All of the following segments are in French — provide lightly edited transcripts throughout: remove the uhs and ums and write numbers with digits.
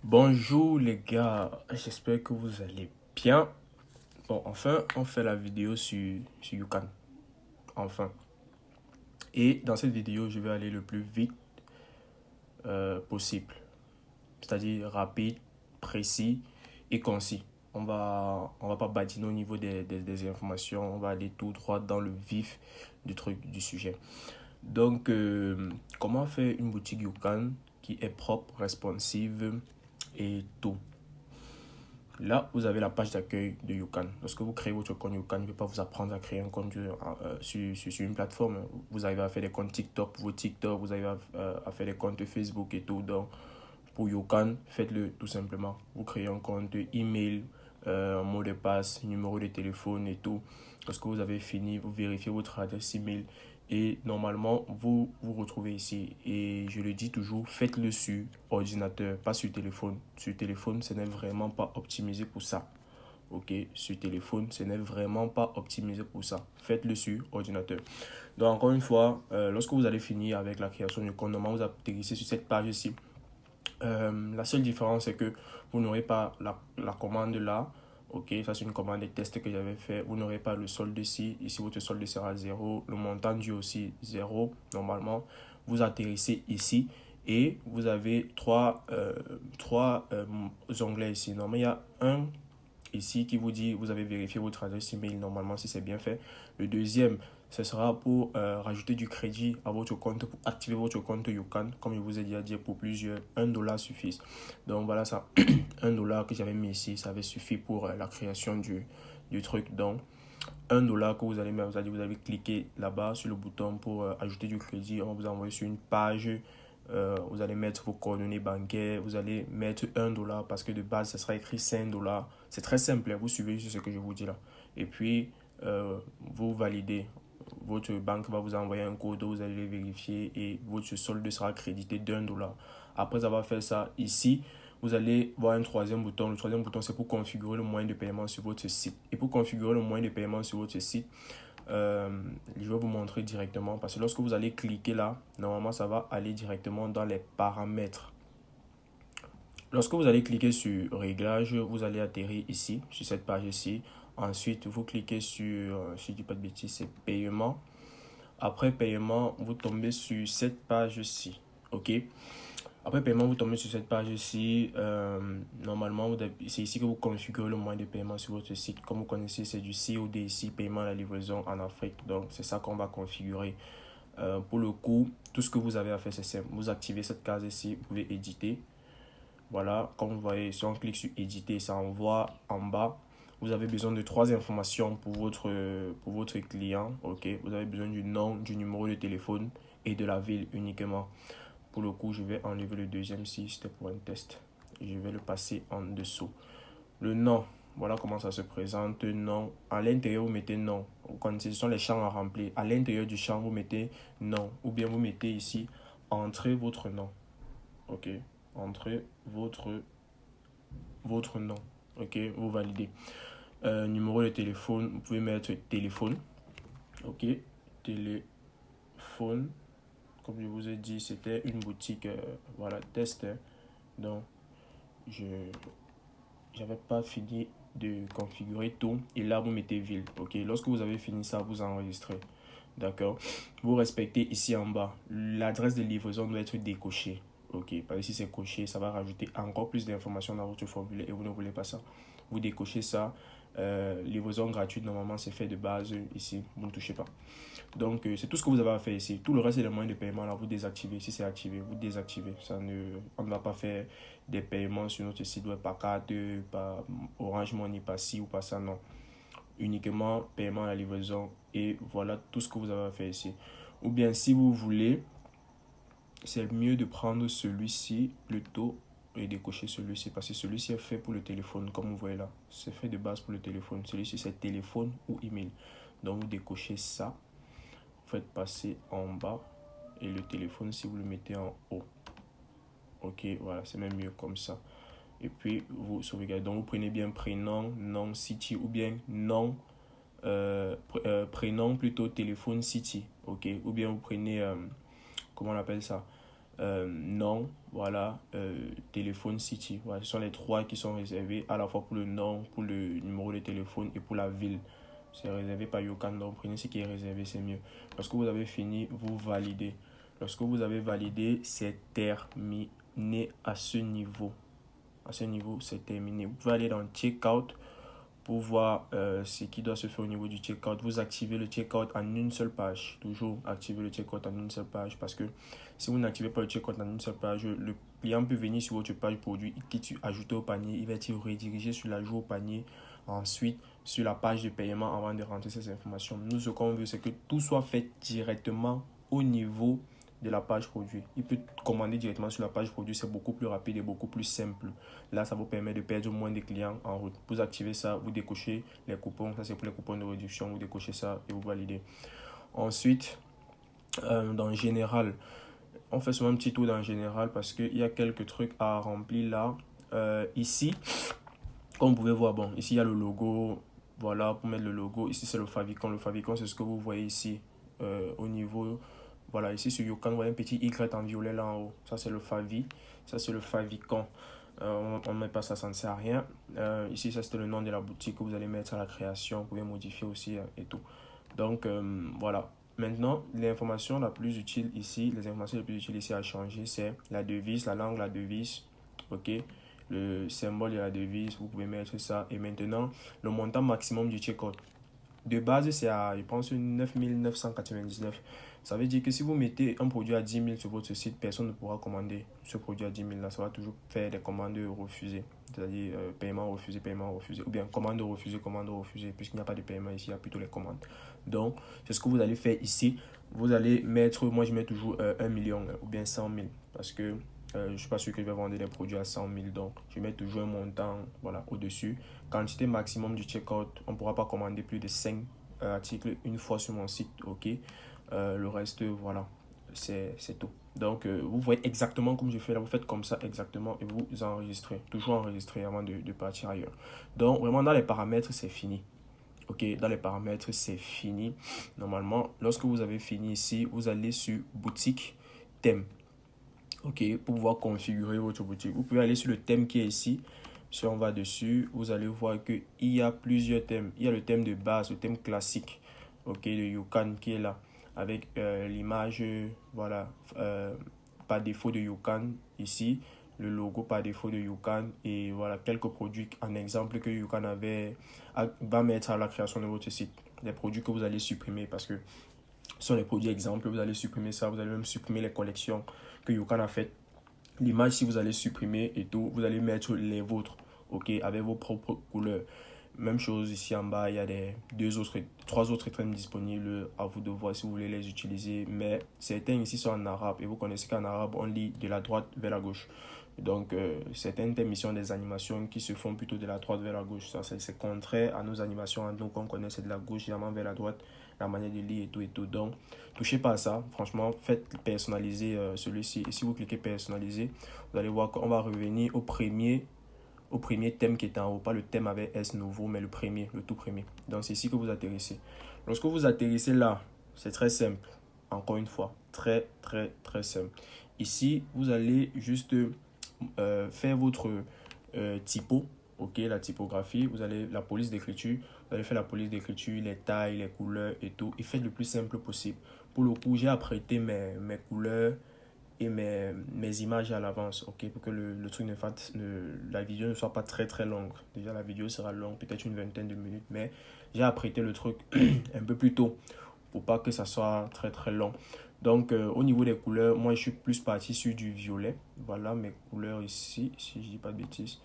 Bonjour les gars, j'espère que vous allez bien. Bon, enfin, on fait la vidéo sur YouCan. Enfin. Et dans cette vidéo, je vais aller le plus vite possible. C'est-à-dire rapide, précis et concis. On va pas badiner au niveau des informations. On va aller tout droit dans le vif du sujet. Donc, comment faire une boutique YouCan qui est propre, responsive et tout. Là, vous avez la page d'accueil de YouCan. Lorsque vous créez votre compte YouCan, il ne peut pas vous apprendre à créer un compte sur une plateforme. Vous arrivez à faire des comptes TikTok, vos TikTok, vous arrivez à faire des comptes Facebook et tout. Donc, pour YouCan, faites-le tout simplement. Vous créez un compte email, mot de passe, numéro de téléphone et tout. Lorsque vous avez fini, vous vérifiez votre adresse email et normalement, vous vous retrouvez ici. Et je le dis toujours, faites-le sur ordinateur, pas sur téléphone. Sur téléphone, ce n'est vraiment pas optimisé pour ça. Ok, sur téléphone, ce n'est vraiment pas optimisé pour ça. Faites-le sur ordinateur. Donc, encore une fois, lorsque vous allez finir avec la création du compte, normalement, vous atterrissez sur cette page-ci. La seule différence, c'est que vous n'aurez pas la commande là. Ok, ça c'est une commande de test que j'avais fait. Vous n'aurez pas le solde ici. Ici, votre solde sera zéro. Le montant dû aussi zéro. Normalement, vous atterrissez ici et vous avez trois onglets ici. Normalement, il y a un ici qui vous dit vous avez vérifié votre adresse email normalement si c'est bien fait. Le deuxième, ce sera pour rajouter du crédit à votre compte, pour activer votre compte YouCan. Comme je vous ai déjà dit, pour plusieurs, 1$ suffit. Donc voilà ça, 1$ que j'avais mis ici, ça avait suffi pour la création du truc. Donc 1$ que vous allez mettre, vous allez cliquer là-bas sur le bouton pour ajouter du crédit. On va vous envoyer sur une page. Vous allez mettre vos coordonnées bancaires. Vous allez mettre 1$ parce que de base, ça sera écrit 5$. C'est très simple. Vous suivez ce que je vous dis là. Et puis, vous validez. Votre banque va vous envoyer un code. Vous allez vérifier et votre solde sera crédité d'1$. Après avoir fait ça, ici, vous allez voir un troisième bouton. Le troisième bouton, c'est pour configurer le moyen de paiement sur votre site. Et pour configurer le moyen de paiement sur votre site, je vais vous montrer directement parce que lorsque vous allez cliquer là, normalement, ça va aller directement dans les paramètres. Lorsque vous allez cliquer sur Réglages, vous allez atterrir ici, sur cette page ici. Ensuite, vous cliquez sur, si je dis pas de bêtises, c'est Paiement. Après Paiement, vous tombez sur cette page-ci. OK? Après paiement, vous tombez sur cette page-ci. Normalement, c'est ici que vous configurez le moyen de paiement sur votre site. Comme vous connaissez, c'est du COD ici, paiement à la livraison en Afrique. Donc, c'est ça qu'on va configurer. Pour le coup, tout ce que vous avez à faire, c'est simple. Vous activez cette case ici, vous pouvez éditer. Voilà, comme vous voyez, si on clique sur éditer, ça envoie en bas. Vous avez besoin de trois informations pour votre client. Ok, vous avez besoin du nom, du numéro de téléphone et de la ville uniquement. Pour le coup, je vais enlever le deuxième si c'était pour un test. Je vais le passer en dessous. Le nom, voilà comment ça se présente. Nom, à l'intérieur, vous mettez nom. Quand ce sont les champs à remplir, à l'intérieur du champ, vous mettez nom. Ou bien vous mettez ici, entrez votre nom. Ok, entrez votre nom. Ok, vous validez. Numéro de téléphone, vous pouvez mettre téléphone. Ok, téléphone. Comme je vous ai dit, c'était une boutique, voilà, test. Donc, je n'avais pas fini de configurer tout. Et là, vous mettez ville. Ok, lorsque vous avez fini ça, vous enregistrez. D'accord. Vous respectez ici en bas. L'adresse de livraison doit être décochée. Ok, parce que si c'est coché, ça va rajouter encore plus d'informations dans votre formulaire et vous ne voulez pas ça. Vous décochez ça. Livraison gratuite, normalement, c'est fait de base ici. Vous ne touchez pas. Donc, c'est tout ce que vous avez à faire ici. Tout le reste, c'est les moyens de paiement. Là, vous désactivez. Si c'est activé, vous désactivez. On ne va pas faire des paiements sur notre site web par carte, par Orange Money, pas ci ou pas ça, non. Uniquement paiement à la livraison. Et voilà tout ce que vous avez à faire ici. Ou bien, si vous voulez, c'est mieux de prendre celui-ci plutôt et décocher celui-ci parce que celui-ci est fait pour le téléphone, comme vous voyez là. C'est fait de base pour le téléphone. Celui-ci, c'est téléphone ou email. Donc, vous décochez ça. Vous faites passer en bas et le téléphone si vous le mettez en haut. Ok, voilà, c'est même mieux comme ça. Et puis vous sauvegardez. Donc vous prenez bien prénom, nom, city ou bien nom, prénom plutôt téléphone city. Ok, ou bien vous prenez, comment on appelle ça, nom, voilà, téléphone, city. Voilà, ce sont les trois qui sont réservés à la fois pour le nom, pour le numéro de téléphone et pour la ville. C'est réservé par Yokan, donc prenez ce qui est réservé, c'est mieux. Lorsque vous avez fini, vous validez. Lorsque vous avez validé, c'est terminé à ce niveau. À ce niveau, c'est terminé. Vous pouvez aller dans Checkout pour voir ce qui doit se faire au niveau du checkout. Vous activez le checkout en une seule page. Toujours activer le checkout en une seule page parce que si vous n'activez pas le checkout en une seule page, le client peut venir sur votre page produit, il clique sur ajouter au panier, il va être redirigé sur l'ajout au panier, ensuite sur la page de paiement avant de rentrer ces informations. Nous, ce qu'on veut, c'est que tout soit fait directement au niveau de la page produit. Il peut commander directement sur la page produit, c'est beaucoup plus rapide et beaucoup plus simple. Là, ça vous permet de perdre moins de clients en route. Vous activez ça, vous décochez les coupons, ça c'est pour les coupons de réduction, vous décochez ça et vous validez. Ensuite, dans général, on fait souvent un petit tour dans général parce qu'il y a quelques trucs à remplir là. Ici, comme vous pouvez voir, bon, ici il y a le logo, voilà, pour mettre le logo. Ici c'est le favicon. Le favicon, c'est ce que vous voyez ici au niveau. Voilà, ici sur Yokan, vous voyez un petit Y en violet là en haut. Ça, c'est le favi. Ça, c'est le favicon. On ne met pas ça, ça ne sert à rien. Ici, ça, c'était le nom de la boutique que vous allez mettre à la création. Vous pouvez modifier aussi et tout. Donc, voilà. Maintenant, l'information la plus utile ici, les informations les plus utiles ici à changer, c'est la devise, la langue, la devise. OK. Le symbole de la devise, vous pouvez mettre ça. Et maintenant, le montant maximum du checkout. De base, c'est à, je pense, 9 999. Ça veut dire que si vous mettez un produit à 10 000 sur votre site, personne ne pourra commander ce produit à 10 000 là. Ça va toujours faire des commandes refusées. C'est-à-dire paiement refusé, paiement refusé. Ou bien commande refusée, commande refusée. Puisqu'il n'y a pas de paiement ici, il y a plutôt les commandes. Donc, c'est ce que vous allez faire ici. Vous allez mettre, moi je mets toujours 1 million ou bien 100 000. Parce que je ne suis pas sûr que je vais vendre des produits à 100 000. Donc, je mets toujours un montant voilà, au-dessus. Quantité maximum du checkout, on ne pourra pas commander plus de 5 articles une fois sur mon site. OK. Le reste, voilà, c'est tout. Donc, vous voyez exactement comme je fais là. Vous faites comme ça exactement et vous enregistrez. Toujours enregistrer avant de partir ailleurs. Donc, vraiment, dans les paramètres, c'est fini. OK, dans les paramètres, c'est fini. Normalement, lorsque vous avez fini ici, vous allez sur boutique, thème. OK, pour pouvoir configurer votre boutique. Vous pouvez aller sur le thème qui est ici. Si on va dessus, vous allez voir qu'il y a plusieurs thèmes. Il y a le thème de base, le thème classique, OK, de Yokan qui est là. Avec l'image, voilà, par défaut de Yokan ici. Le logo par défaut de Yokan. Et voilà, quelques produits en exemple que Yokan va mettre à la création de votre site. Des produits que vous allez supprimer parce que ce sont les produits exemples. Vous allez supprimer ça. Vous allez même supprimer les collections que Yokan a faites. L'image, si vous allez supprimer et tout, vous allez mettre les vôtres, OK, avec vos propres couleurs. Même chose ici en bas, il y a trois autres thèmes disponibles. À vous de voir si vous voulez les utiliser. Mais certains ici sont en arabe. Et vous connaissez qu'en arabe, on lit de la droite vers la gauche. Donc, certains thèmes ici ont des animations qui se font plutôt de la droite vers la gauche. Ça, c'est contraire à nos animations. Donc, on connaît, c'est de la gauche, généralement vers la droite, la manière de lire et tout et tout. Donc, touchez pas à ça. Franchement, faites personnaliser celui-ci. Et si vous cliquez personnaliser, vous allez voir qu'on va revenir au premier thème qui est en haut. Pas le thème avec S nouveau, mais le premier, le tout premier. Donc, c'est ici que vous atterrissez. Lorsque vous atterrissez là, c'est très simple. Encore une fois, très, très, très simple. Ici, vous allez juste faire votre typo, OK, la typographie, vous allez la police d'écriture, vous allez faire la police d'écriture, les tailles, les couleurs et tout, et faites le plus simple possible. Pour le coup, j'ai apprêté mes couleurs et mes images à l'avance, OK, pour que le truc la vidéo ne soit pas très très longue. Déjà, la vidéo sera longue, peut-être une vingtaine de minutes, mais j'ai apprêté le truc un peu plus tôt pour pas que ça soit très très long. Donc, au niveau des couleurs, moi, je suis plus parti sur du violet. Voilà mes couleurs ici, si je dis pas de bêtises.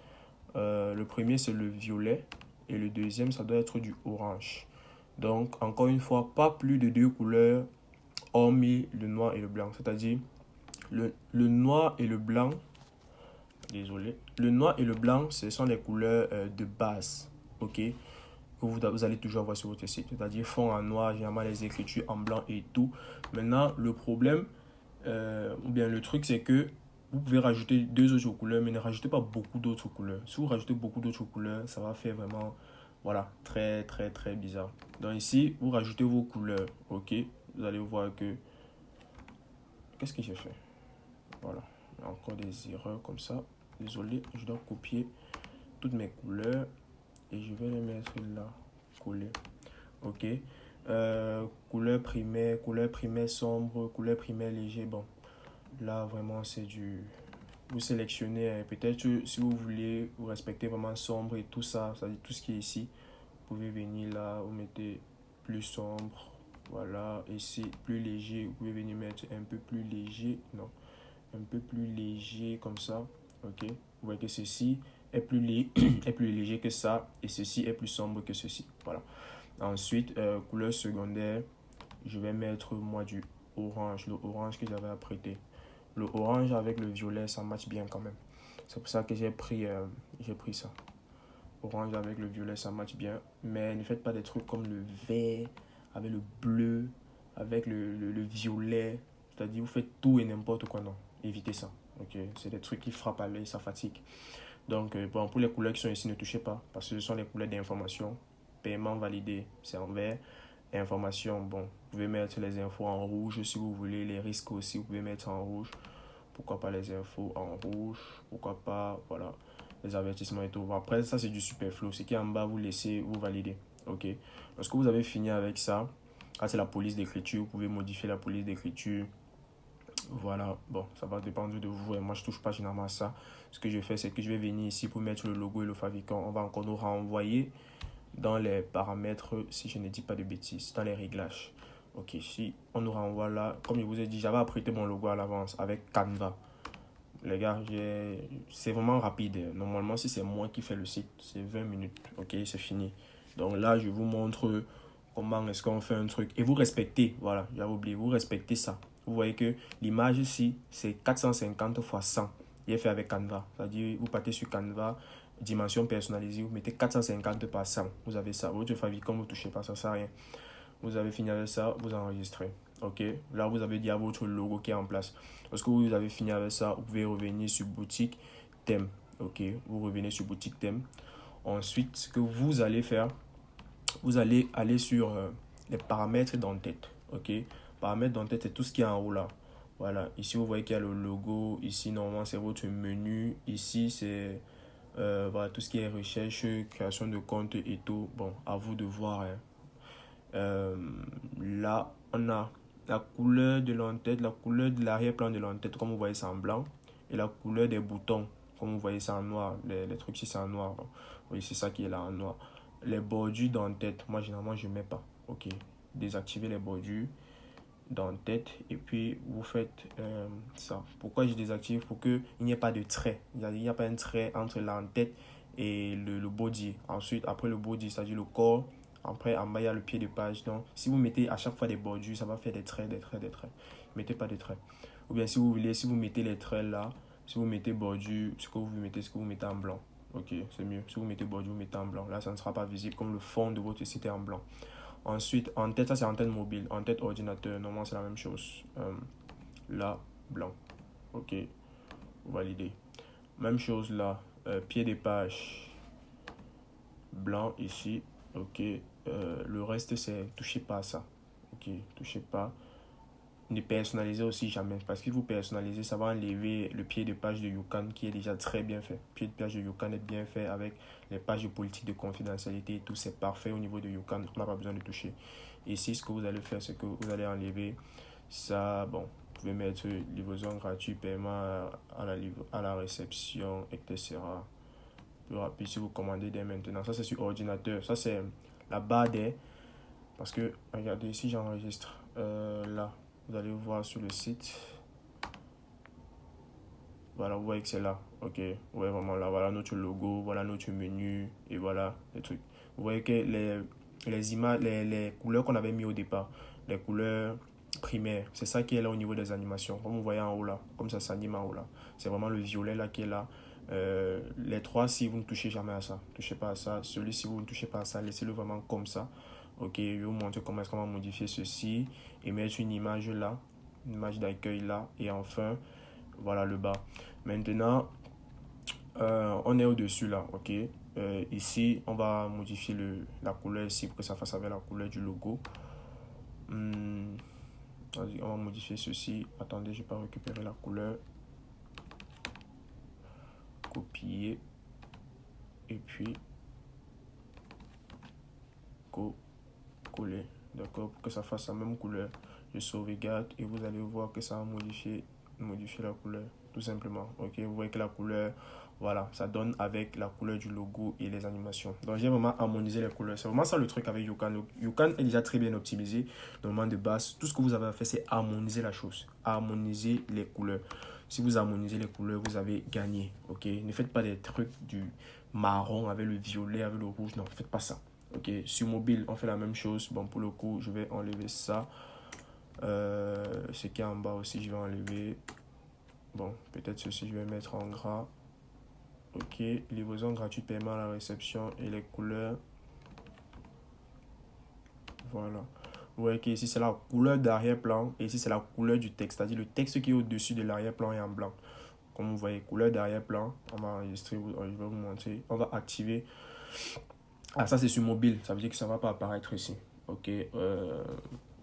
Le premier, c'est le violet. Et le deuxième, ça doit être du orange. Donc, encore une fois, pas plus de deux couleurs, hormis le noir et le blanc. C'est-à-dire, le noir et le blanc, désolé. Le noir et le blanc, ce sont les couleurs de base. OK? Que vous allez toujours avoir sur votre site. C'est-à-dire fond en noir, généralement les écritures en blanc et tout. Maintenant, le problème, ou bien le truc, c'est que vous pouvez rajouter deux autres couleurs, mais ne rajoutez pas beaucoup d'autres couleurs. Si vous rajoutez beaucoup d'autres couleurs, ça va faire vraiment, voilà, très, très, très bizarre. Donc ici, vous rajoutez vos couleurs, OK? Vous allez voir que... Qu'est-ce que j'ai fait? Voilà, encore des erreurs comme ça. Désolé, je dois copier toutes mes couleurs et je vais les mettre là, coller. Ok. Couleur primaire sombre, couleur primaire léger. Bon, là vraiment c'est du... Vous sélectionnez, peut-être si vous voulez, vous respectez vraiment sombre et tout ça, c'est-à-dire tout ce qui est ici. Vous pouvez venir là, vous mettez plus sombre. Voilà, ici plus léger, vous pouvez venir mettre un peu plus léger. Non, un peu plus léger comme ça. Ok, vous voyez que ceci est est plus léger que ça et ceci est plus sombre que ceci. Voilà. Ensuite, couleur secondaire, je vais mettre moi du orange, le orange que j'avais apprêté. Le orange avec le violet, ça match bien quand même. C'est pour ça que j'ai pris ça. Orange avec le violet, ça match bien. Mais ne faites pas des trucs comme le vert, avec le bleu, avec le violet. C'est-à-dire, vous faites tout et n'importe quoi, non. Évitez ça. Ok, c'est des trucs qui frappent à l'œil, ça fatigue. Donc, bon, pour les couleurs qui sont ici, ne touchez pas. Parce que ce sont les couleurs d'information. Paiement validé, c'est en vert. Information, bon, vous pouvez mettre les infos en rouge si vous voulez. Les risques aussi, vous pouvez mettre en rouge. Pourquoi pas les infos en rouge? Pourquoi pas, voilà, les avertissements et tout. Après, ça, c'est du superflu. Ce qui est en bas, vous laissez, vous validez. Ok. Lorsque vous avez fini avec ça, là, c'est la police d'écriture. Vous pouvez modifier la police d'écriture. Voilà, bon, ça va dépendre de vous. Et moi, je touche pas généralement à ça. Ce que je fais, c'est que je vais venir ici pour mettre le logo et le fabricant. On va encore nous renvoyer dans les paramètres, si je ne dis pas de bêtises, dans les réglages. Ok, si on nous renvoie là, comme je vous ai dit, j'avais apprêté mon logo à l'avance avec Canva. Les gars, c'est vraiment rapide. Normalement, si c'est moi qui fais le site, c'est 20 minutes. Ok, c'est fini. Donc là, je vous montre comment est-ce qu'on fait un truc. Et vous respectez, voilà, j'avais oublié, vous respectez ça. Vous voyez que l'image ici, c'est 450 x 100. Il est fait avec Canva. C'est-à-dire, vous partez sur Canva, dimension personnalisée, vous mettez 450 par 100. Vous avez ça. Votre fabricant, vous ne touchez pas, ça ne sert à rien. Vous avez fini avec ça, vous enregistrez. Ok, là vous avez déjà votre logo qui est en place. Lorsque vous avez fini avec ça, vous pouvez revenir sur boutique thème. Ok, vous revenez sur boutique thème. Ensuite, ce que vous allez faire, vous allez aller sur les paramètres d'en-tête. Ok, paramètres d'en-tête, c'est tout ce qui est en haut là. Voilà, ici vous voyez qu'il y a le logo. Ici, normalement, c'est votre menu. Ici, c'est voilà, tout ce qui est recherche, création de compte et tout. Bon, à vous de voir. Hein. Là, on a la couleur de l'entête, la couleur de l'arrière-plan de l'entête, comme vous voyez, c'est en blanc. Et la couleur des boutons, comme vous voyez, c'est en noir. Les trucs ici, c'est en noir. Oui, c'est ça qui est là en noir. Les bordures d'entête, moi, généralement, je ne mets pas. Ok. Désactivez les bordures d'entête et puis vous faites ça. Pourquoi je désactive? Pour qu'il n'y ait pas de trait. Il n'y a pas un trait entre l'entête et le body. Ensuite, après le body, c'est-à-dire le corps. Après, en bas, il y a le pied de page. Donc, si vous mettez à chaque fois des bordures, ça va faire des traits, des traits, des traits. Mettez pas de traits. Ou bien, si vous voulez, si vous mettez les traits là, si vous mettez bordure, ce que vous mettez en blanc. Ok, c'est mieux. Si vous mettez bordure, vous mettez en blanc. Là, ça ne sera pas visible comme le fond de votre site est en blanc. Ensuite, en tête, ça c'est en tête mobile. En tête ordinateur, normalement, c'est la même chose. Là, blanc. Ok, validé. Même chose là. Pied des pages. Blanc ici. Ok. Le reste, c'est touchez pas à ça. Ok, touchez pas. Ne personnalisez aussi jamais. Parce que vous personnalisez, ça va enlever le pied de page de YouCam qui est déjà très bien fait. Le pied de page de YouCam est bien fait avec les pages de politique de confidentialité et tout. C'est parfait au niveau de YouCam. On n'a pas besoin de toucher. Ici, ce que vous allez faire, c'est que vous allez enlever ça. Bon, vous pouvez mettre livraison gratuite, paiement à la réception, etc. Plus rapide si vous commandez dès maintenant. Ça, c'est sur ordinateur. Ça, c'est la barre des... Parce que, regardez, ici, j'enregistre. Là, vous allez voir sur le site. Voilà, vous voyez que c'est là. Ok, vous voyez vraiment là. Voilà notre logo, voilà notre menu et voilà les trucs. Vous voyez que les images, les couleurs qu'on avait mis au départ, les couleurs primaires, c'est ça qui est là au niveau des animations. Comme vous voyez en haut là, comme ça s'anime en haut là. C'est vraiment le violet là qui est là. Les trois, si vous ne touchez jamais à ça, touchez pas à ça. Celui-ci, vous ne touchez pas à ça, laissez-le vraiment comme ça. Ok, je vais vous montrer comment est-ce qu'on va modifier ceci et mettre une image là, une image d'accueil là et enfin voilà le bas. Maintenant on est au-dessus là, ok. Ici on va modifier la couleur ici pour que ça fasse avec la couleur du logo. On va modifier ceci. Attendez, je vais pas récupérer la couleur. copier et puis coller, d'accord, pour que ça fasse la même couleur. Je sauvegarde et vous allez voir que ça va modifier la couleur, tout simplement. Ok, vous voyez que la couleur, voilà, ça donne avec la couleur du logo et les animations. Donc j'ai vraiment harmonisé les couleurs. C'est vraiment ça le truc avec YouCan. YouCan est déjà très bien optimisé. Normalement de base, tout ce que vous avez à faire, c'est harmoniser la chose, harmoniser les couleurs. Si vous harmonisez les couleurs, vous avez gagné. Ok, ne faites pas des trucs du marron avec le violet, avec le rouge. Non, ne faites pas ça. Ok, sur mobile, on fait la même chose. Bon, pour le coup, je vais enlever ça. Ce qui est en bas aussi, je vais enlever. Bon, peut-être ceci, je vais mettre en gras. Ok, livraison gratuite, paiement à la réception et les couleurs. Voilà. Vous voyez qu'ici, c'est la couleur d'arrière-plan et ici, c'est la couleur du texte. C'est-à-dire le texte qui est au-dessus de l'arrière-plan est en blanc. Comme vous voyez, couleur d'arrière-plan. On va enregistrer, je vais vous montrer. On va activer. Ah, ça, c'est sur mobile. Ça veut dire que ça ne va pas apparaître ici. Ok,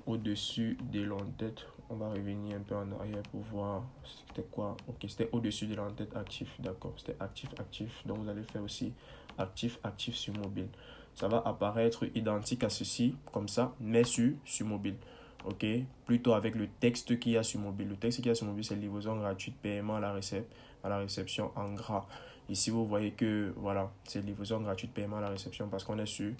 au-dessus des l'entête, on va revenir un peu en arrière pour voir c'était quoi. Ok, c'était au-dessus de l'entête actif, d'accord, c'était actif, donc vous allez faire aussi actif sur mobile. Ça va apparaître identique à ceci, comme ça, mais sur mobile. Ok, plutôt avec le texte qu'il y a sur mobile. Le texte qu'il y a sur mobile, c'est livraison gratuite, paiement à la réception en gras. Ici, vous voyez que, voilà, c'est livraison gratuite, paiement à la réception parce qu'on est sur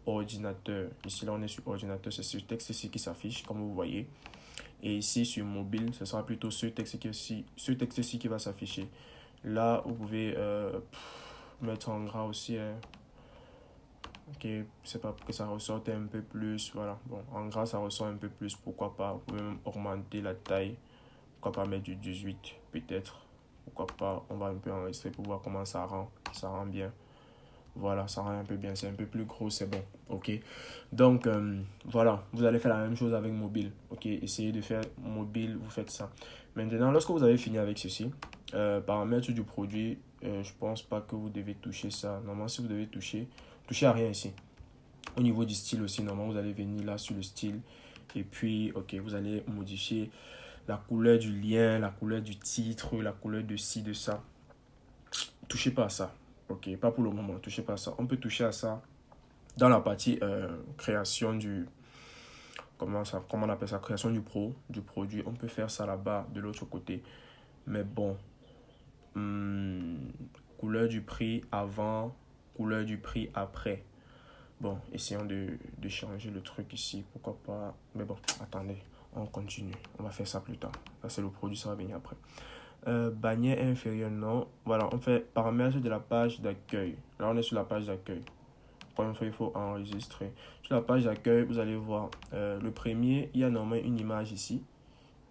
ordinateur. Ici, là, on est sur ordinateur. C'est ce texte-ci qui s'affiche, comme vous voyez. Et ici, sur mobile, ce sera plutôt ce texte-ci qui va s'afficher. Là, vous pouvez mettre en gras aussi. Ok, c'est pas pour que ça ressorte un peu plus. Voilà, bon, en gras, ça ressort un peu plus. Pourquoi pas? Vous pouvez même augmenter la taille. Pourquoi pas mettre du 18, peut-être. Pourquoi pas? On va un peu enregistrer pour voir comment ça rend bien. Voilà, ça rend un peu bien, c'est un peu plus gros, c'est bon, ok. Donc, voilà, vous allez faire la même chose avec mobile, ok. Essayez de faire mobile, vous faites ça. Maintenant, lorsque vous avez fini avec ceci, paramètres du produit, je pense pas que vous devez toucher ça. Normalement, si vous devez toucher à rien ici. Au niveau du style aussi, normalement, vous allez venir là sur le style. Et puis, ok, vous allez modifier la couleur du lien, la couleur du titre, la couleur de ci, de ça. Touchez pas à ça. Ok, pas pour le moment, touchez pas à ça. On peut toucher à ça dans la partie création du... comment on appelle ça? Création du produit. On peut faire ça là-bas, de l'autre côté. Mais bon, couleur du prix avant, couleur du prix après. Bon, essayons de changer le truc ici. Pourquoi pas? Mais bon, attendez, on continue. On va faire ça plus tard. Là, c'est le produit, ça va venir après. Bannière inférieure, non. Voilà, on fait paramètres de la page d'accueil. Là, on est sur la page d'accueil. Première fois, il faut enregistrer. Sur la page d'accueil, vous allez voir le premier, il y a normalement une image ici.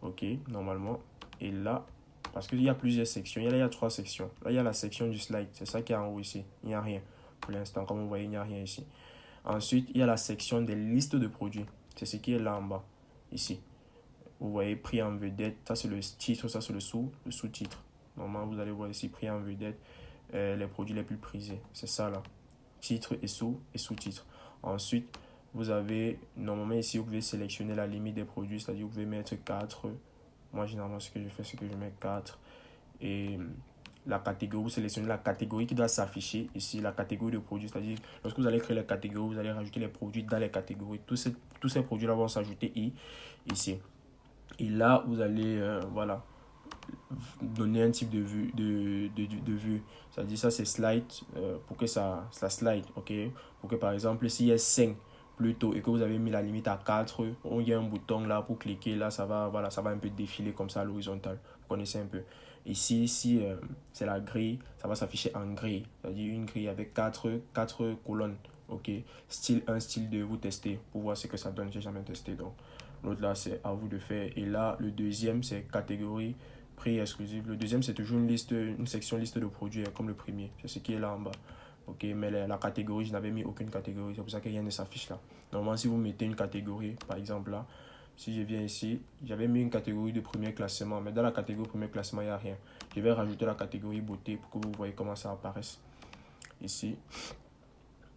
Ok, normalement. Et là, parce qu'il y a plusieurs sections. Là, il y a 3 sections. Là, il y a la section du slide. C'est ça qui est en haut ici. Il n'y a rien. Pour l'instant, comme vous voyez, il n'y a rien ici. Ensuite, il y a la section des listes de produits. C'est ce qui est là en bas, ici. Vous voyez, prix en vedette, ça c'est le titre, ça c'est le sous-titre. Normalement, vous allez voir ici, prix en vedette, les produits les plus prisés. C'est ça là, titre et sous-titre. Ensuite, vous avez, normalement ici, vous pouvez sélectionner la limite des produits, c'est-à-dire vous pouvez mettre 4. Moi, généralement, ce que je fais, c'est que je mets 4. Et la catégorie, vous sélectionnez la catégorie qui doit s'afficher ici, la catégorie de produits, c'est-à-dire lorsque vous allez créer les catégories, vous allez rajouter les produits dans les catégories. Tous ces produits-là vont s'ajouter ici. Et là, vous allez voilà, donner un type de vue. C'est-à-dire ça, c'est slide pour que ça slide. Ok, pour que par exemple, s'il y a 5 plutôt et que vous avez mis la limite à 4, il y a un bouton là pour cliquer. Là, ça va un peu défiler comme ça à l'horizontale. Vous connaissez un peu. Ici, si c'est la grille, ça va s'afficher en grille. C'est-à-dire une grille avec 4 colonnes. Ok, style 1, style 2, vous testez pour voir ce que ça donne. J'ai jamais testé donc. L'autre là, c'est à vous de faire. Et là, le deuxième, c'est catégorie prix exclusif. Le deuxième, c'est toujours une section liste de produits, comme le premier. C'est ce qui est là en bas. Ok, mais la catégorie, je n'avais mis aucune catégorie. C'est pour ça que rien ne s'affiche là. Normalement, si vous mettez une catégorie, par exemple là, si je viens ici, j'avais mis une catégorie de premier classement. Mais dans la catégorie premier classement, il n'y a rien. Je vais rajouter la catégorie beauté pour que vous voyez comment ça apparaît. Ici.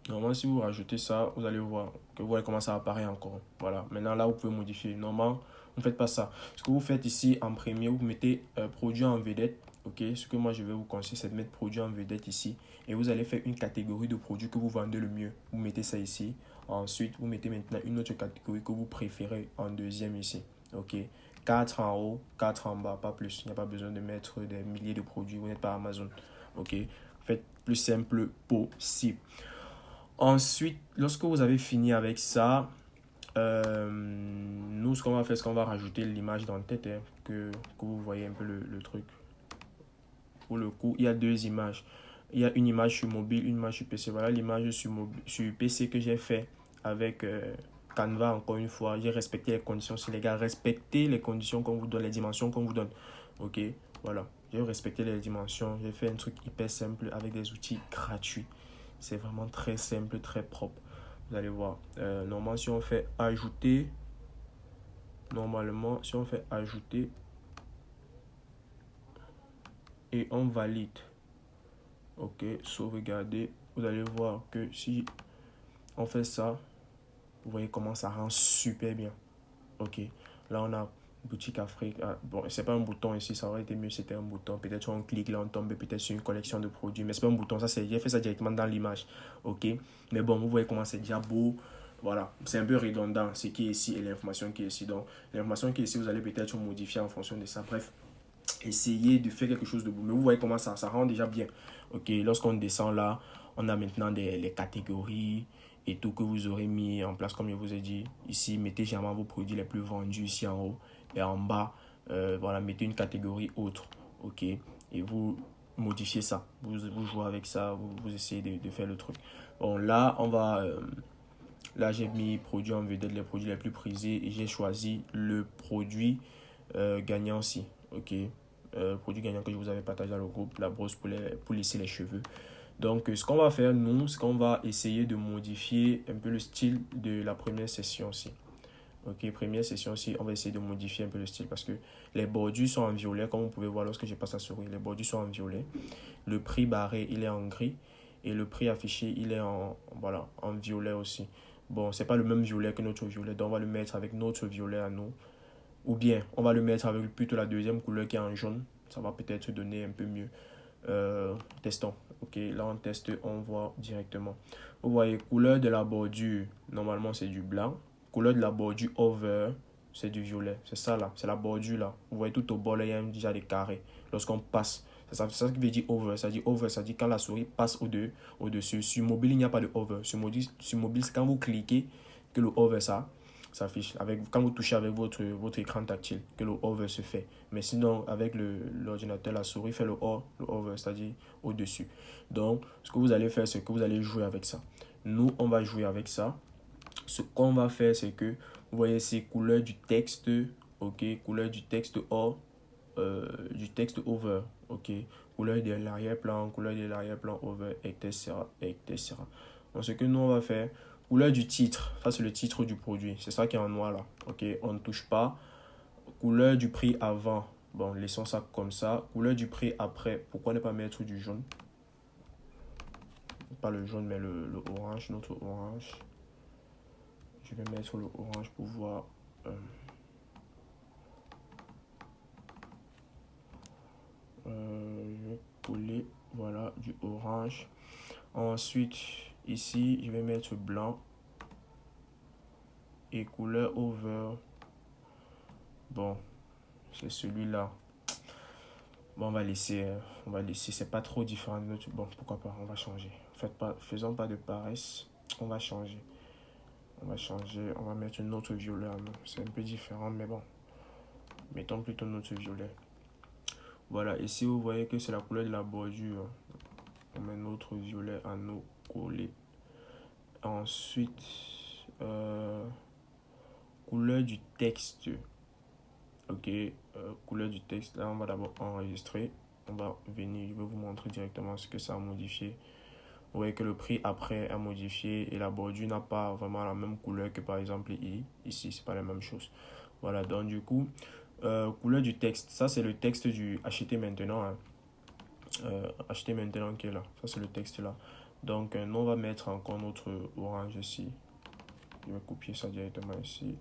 Normalement, si vous rajoutez ça, vous allez voir que vous voyez comment ça apparaît encore. Voilà. Maintenant, là, vous pouvez modifier. Normalement, vous ne faites pas ça. Ce que vous faites ici, en premier, vous mettez produit en vedette. Ok, ce que moi je vais vous conseiller, c'est de mettre produit en vedette ici. Et vous allez faire une catégorie de produits que vous vendez le mieux. Vous mettez ça ici. Ensuite, vous mettez maintenant une autre catégorie que vous préférez en deuxième ici. Ok, 4 en haut, 4 en bas, pas plus. Il n'y a pas besoin de mettre des milliers de produits. Vous n'êtes pas Amazon. Ok, faites plus simple possible. Ensuite, lorsque vous avez fini avec ça, nous, ce qu'on va faire, c'est qu'on va rajouter l'image dans le tête, hein, que vous voyez un peu le truc. Pour le coup, il y a deux images. Il y a une image sur mobile, une image sur PC. Voilà l'image sur PC que j'ai fait avec Canva, encore une fois. J'ai respecté les conditions. Si les gars, respectez les conditions qu'on vous donne, les dimensions qu'on vous donne. Ok, voilà. J'ai respecté les dimensions. J'ai fait un truc hyper simple avec des outils gratuits. C'est vraiment très simple, très propre. Vous allez voir. Normalement, si on fait ajouter, et on valide. Ok, sauvegarder. Vous allez voir que si on fait ça, vous voyez comment ça rend super bien. Ok, là on a boutique Afrique. Ah, bon, c'est pas un bouton ici, ça aurait été mieux si c'était un bouton. Peut-être on clique là, on tombe peut-être sur une collection de produits, mais c'est pas un bouton. Ça, j'ai fait ça directement dans l'image. Ok, mais bon, vous voyez comment c'est déjà beau. Voilà, c'est un peu redondant ce qui est ici et l'information qui est ici. Donc, l'information qui est ici, vous allez peut-être modifier en fonction de ça. Bref, essayez de faire quelque chose de beau. Mais vous voyez comment ça rend déjà bien. Ok, lorsqu'on descend là, on a maintenant les catégories et tout que vous aurez mis en place, comme je vous ai dit. Ici, mettez généralement vos produits les plus vendus ici en haut. Et en bas, voilà, mettez une catégorie autre. Ok, et vous modifiez ça. Vous jouez avec ça, vous essayez de faire le truc. Bon, là, on va... là, j'ai mis produits en vedette, les produits les plus prisés. Et j'ai choisi le produit gagnant aussi. Ok, produit gagnant que je vous avais partagé dans le groupe, la brosse pour lisser les cheveux. Donc, ce qu'on va faire, nous, c'est qu'on va essayer de modifier un peu le style de la première session aussi. Ok, première session aussi, on va essayer de modifier un peu le style parce que les bordures sont en violet, comme vous pouvez voir lorsque je passe la souris. Les bordures sont en violet. Le prix barré, il est en gris. Et le prix affiché, il est voilà, en violet aussi. Bon, c'est pas le même violet que notre violet, donc on va le mettre avec notre violet à nous. Ou bien, on va le mettre avec plutôt la deuxième couleur qui est en jaune. Ça va peut-être donner un peu mieux. Testons. Ok, là on teste, on voit directement. Vous voyez, couleur de la bordure, normalement c'est du blanc. Couleur de la bordure over, c'est du violet. C'est ça là, c'est la bordure là. Vous voyez tout au bord là, il y a déjà des carrés. Lorsqu'on passe, c'est ça qui veut dire over. Ça dit over, ça dit quand la souris passe au-dessus. Sur mobile, il n'y a pas de over. Sur mobile, c'est quand vous cliquez que le over ça s'affiche. Quand vous touchez avec votre écran tactile, que le hover se fait. Mais sinon, avec l'ordinateur, la souris fait le hover, c'est-à-dire au-dessus. Donc, ce que vous allez faire, c'est que vous allez jouer avec ça. Nous, on va jouer avec ça. Ce qu'on va faire, c'est que, vous voyez ces couleurs du texte, ok, couleur du texte du texte over, ok, couleur de l'arrière-plan, couleur de l'arrière-plan over, etc., etc. Donc, ce que nous, on va faire, couleur du titre, ça c'est le titre du produit, c'est ça qui est en noir là, ok, on ne touche pas. Couleur du prix avant, bon, laissons ça comme ça. Couleur du prix après, pourquoi ne pas mettre du jaune? Pas le jaune, mais le orange, notre orange. Je vais mettre le orange pour voir. Je vais coller, voilà, du orange. Ensuite, ici, je vais mettre blanc. Et couleur over. Bon, c'est celui-là. Bon, on va laisser, c'est pas trop différent de notre. Bon, pourquoi pas, on va changer. Faisons pas de paresse, on va changer. On va mettre une autre violet à nous. C'est un peu différent, mais bon. Mettons plutôt notre violet. Voilà, ici vous voyez que c'est la couleur de la bordure. On met notre violet à nous coller. Ensuite, couleur du texte. Ok, couleur du texte. Là, on va d'abord enregistrer. On va venir, je vais vous montrer directement ce que ça a modifié. Vous voyez que le prix après a modifié et la bordure n'a pas vraiment la même couleur que par exemple ici, c'est pas la même chose. Voilà, donc du coup, couleur du texte, ça c'est le texte du acheter maintenant. Hein. Acheter maintenant qui est là, ça c'est le texte là. Donc nous on va mettre encore notre orange ici. Je vais copier ça directement ici.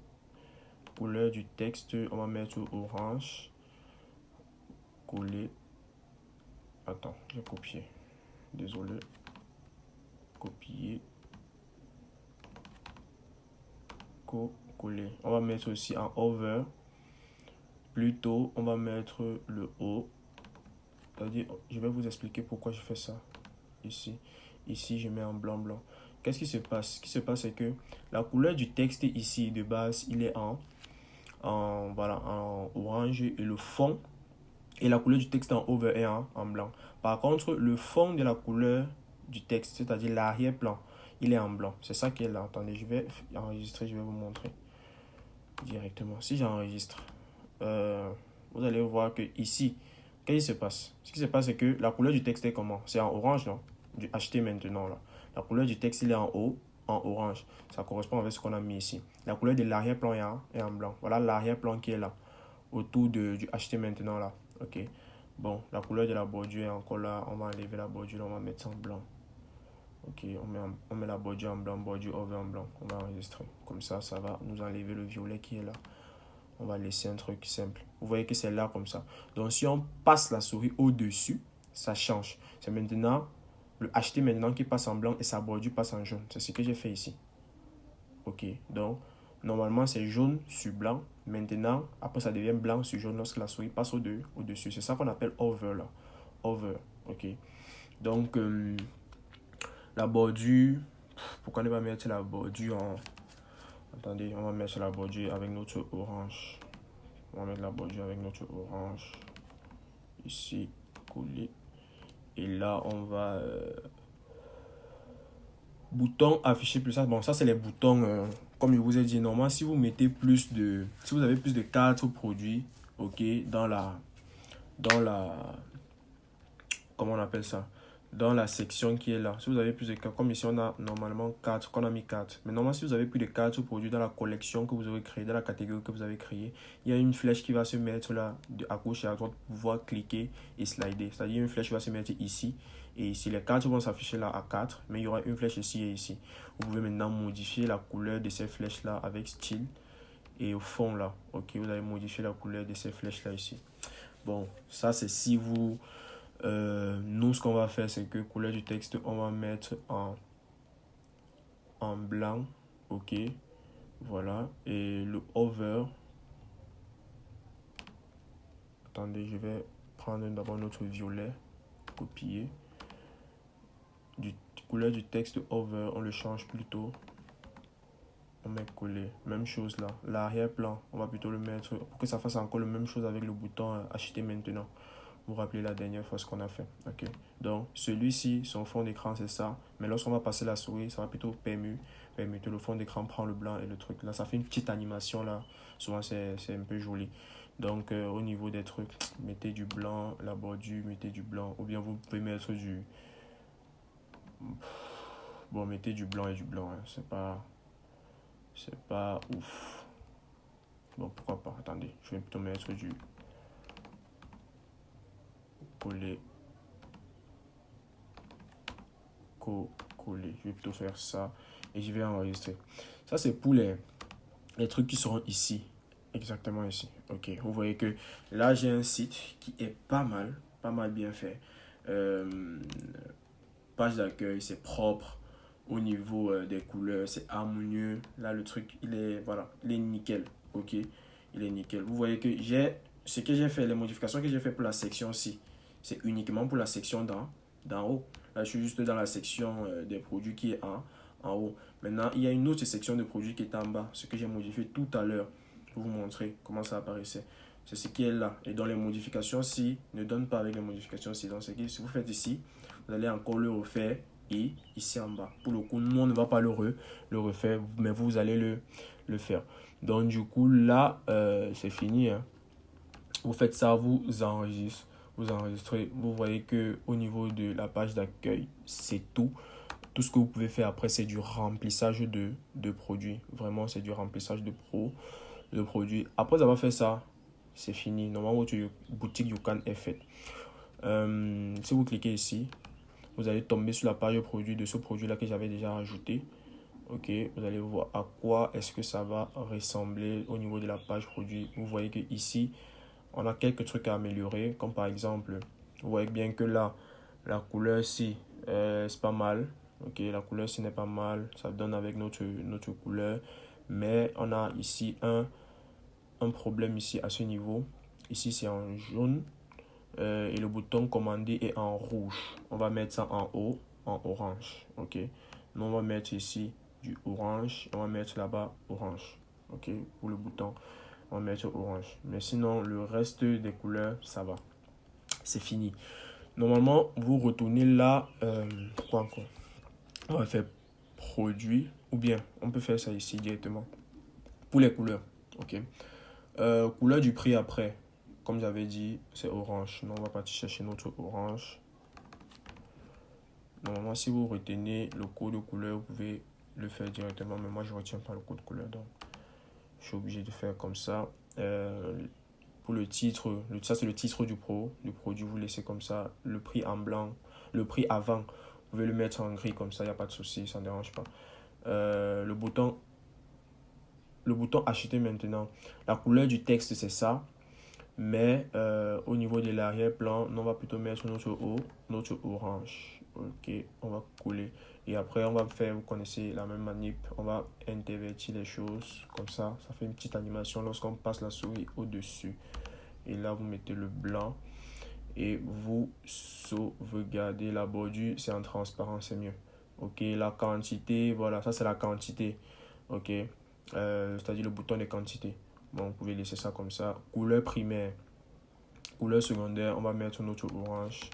Couleur du texte, on va mettre orange. Coller. Attends, j'ai copié. Désolé. Copier. Coller. On va mettre aussi en over. Plutôt, on va mettre le O. C'est-à-dire, je vais vous expliquer pourquoi je fais ça. Ici. Ici, je mets en blanc, blanc. Qu'est-ce qui se passe? Ce qui se passe, c'est que la couleur du texte ici, de base, il est voilà, en orange. Et le fond, et la couleur du texte en over est en blanc. Par contre, le fond de la couleur du texte, c'est-à-dire l'arrière-plan, il est en blanc. C'est ça qui est là. Attendez, je vais enregistrer, je vais vous montrer directement. Si j'enregistre, vous allez voir que ici, qu'est-ce qui se passe? Ce qui se passe, c'est que la couleur du texte est comment? C'est en orange, non? Du acheter maintenant, là. La couleur du texte, il est en haut, en orange. Ça correspond avec ce qu'on a mis ici. La couleur de l'arrière-plan est en blanc. Voilà l'arrière-plan qui est là, autour du acheter maintenant, là. Ok. Bon, la couleur de la bordure est encore là. On va enlever la bordure, on va mettre ça en blanc. Ok, on met la bordure en blanc, bordure over en blanc. On va enregistrer. Comme ça va nous enlever le violet qui est là. On va laisser un truc simple. Vous voyez que c'est là comme ça. Donc, si on passe la souris au-dessus, ça change. C'est maintenant le acheter maintenant qui passe en blanc et sa bordure passe en jaune. C'est ce que j'ai fait ici. Ok, donc normalement c'est jaune sur blanc. Maintenant, après ça devient blanc sur jaune lorsque la souris passe au-dessus. C'est ça qu'on appelle over là. Over, ok. Donc, la bordure, pourquoi ne pas mettre la bordure en... Attendez, on va mettre la bordure avec notre orange. On va mettre la bordure avec notre orange. Ici, coller. Et là, on va... bouton afficher plus ça. Bon, ça, c'est les boutons, comme je vous ai dit, normalement, si vous mettez plus de... Si vous avez plus de 4 produits, ok, dans la... Comment on appelle ça? Dans la section qui est là. Si vous avez plus de 4, comme ici on a normalement 4, qu'on a mis 4. Mais normalement, si vous avez plus de 4 produits dans la collection que vous avez créée, dans la catégorie que vous avez créée, il y a une flèche qui va se mettre là, à gauche et à droite, pour pouvoir cliquer et slider. C'est-à-dire une flèche qui va se mettre ici et ici. Les 4 vont s'afficher là à 4, mais il y aura une flèche ici et ici. Vous pouvez maintenant modifier la couleur de ces flèches là avec style. Et au fond là, ok, vous allez modifier la couleur de ces flèches là ici. Bon, ça c'est si vous... nous, ce qu'on va faire, c'est que couleur du texte, on va mettre en blanc. Ok. Voilà. Et le over. Attendez, je vais prendre d'abord notre violet. Copier. Couleur du texte over, on le change plutôt. On met coller. Même chose là. L'arrière-plan, on va plutôt le mettre pour que ça fasse encore la même chose avec le bouton acheter maintenant. Vous vous rappelez la dernière fois ce qu'on a fait. Ok. Donc, celui-ci, son fond d'écran, c'est ça. Mais lorsqu'on va passer la souris, ça va plutôt permuter. Le fond d'écran prend le blanc et le truc. Là, ça fait une petite animation là. Souvent, c'est un peu joli. Donc, au niveau des trucs, mettez du blanc, la bordure, mettez du blanc. Ou bien vous pouvez mettre du... Bon, mettez du blanc et du blanc. Hein. C'est pas ouf. Bon, pourquoi pas. Attendez, je vais plutôt mettre du... coller. Coller. Je vais plutôt faire ça et je vais enregistrer. Ça, c'est pour les trucs qui seront ici. Exactement ici. Ok. Vous voyez que là, j'ai un site qui est pas mal bien fait. Page d'accueil, c'est propre. Au niveau des couleurs, c'est harmonieux. Là, le truc, voilà, il est nickel. Ok. Il est nickel. Vous voyez que ce que j'ai fait, les modifications que j'ai fait pour la section ci, c'est uniquement pour la section d'en haut. Là, je suis juste dans la section des produits qui est en haut. Maintenant, il y a une autre section de produits qui est en bas. Ce que j'ai modifié tout à l'heure pour vous montrer comment ça apparaissait. C'est ce qui est là. Et dans les modifications ci, ne donne pas avec les modifications ci. Donc, si vous faites ici, vous allez encore le refaire et ici en bas. Pour le coup, nous, on ne va pas le refaire, mais vous allez le faire. Donc, du coup, là, c'est fini. Hein. Vous faites ça, vous enregistrez. Vous voyez que au niveau de la page d'accueil, c'est tout. Tout ce que vous pouvez faire après, c'est du remplissage de produits. Vraiment, c'est du remplissage de produits. Après avoir fait ça, c'est fini. Normalement, votre boutique YouCam est faite. Si vous cliquez ici, vous allez tomber sur la page produit de ce produit-là que j'avais déjà ajouté. Ok, vous allez voir à quoi est-ce que ça va ressembler au niveau de la page produit. Vous voyez que ici, on a quelques trucs à améliorer, comme par exemple Vous voyez bien que là, la couleur ci, c'est pas mal. Ok, la couleur ci n'est pas mal. Ça donne avec notre couleur. Mais on a ici un problème ici à ce niveau. Ici, c'est en jaune. Et le bouton commander est en rouge. On va mettre ça en haut, en orange. Ok. Nous, on va mettre ici du orange. On va mettre là-bas orange. Ok. Pour le bouton, on va mettre orange. Mais sinon, le reste des couleurs, ça va. C'est fini. Normalement, vous retournez là. Quoi encore? On va faire produit. Ou bien, on peut faire ça ici directement. Pour les couleurs. Ok. Couleur du prix après. Comme j'avais dit, c'est orange. Non, on va partir chercher notre orange. Normalement, si vous retenez le code de couleur, vous pouvez le faire directement. Mais moi, je ne retiens pas le code de couleur. Donc, je suis obligé de faire comme ça. Pour le titre, ça c'est le titre du produit. Vous laissez comme ça. Le prix en blanc. Le prix avant, vous pouvez le mettre en gris comme ça. Il n'y a pas de souci. Ça ne dérange pas. Le bouton acheter maintenant. La couleur du texte, c'est ça. Mais au niveau de l'arrière-plan, on va plutôt mettre notre orange. Ok, on va coller. Et après, on va faire, vous connaissez la même manip. On va intervertir les choses comme ça. Ça fait une petite animation lorsqu'on passe la souris au-dessus. Et là, vous mettez le blanc. Et vous sauvegardez la bordure. C'est en transparent, c'est mieux. Ok, la quantité, voilà, ça c'est la quantité. Ok, c'est-à-dire le bouton de quantité. Bon, vous pouvez laisser ça comme ça. Couleur primaire. Couleur secondaire, on va mettre notre orange.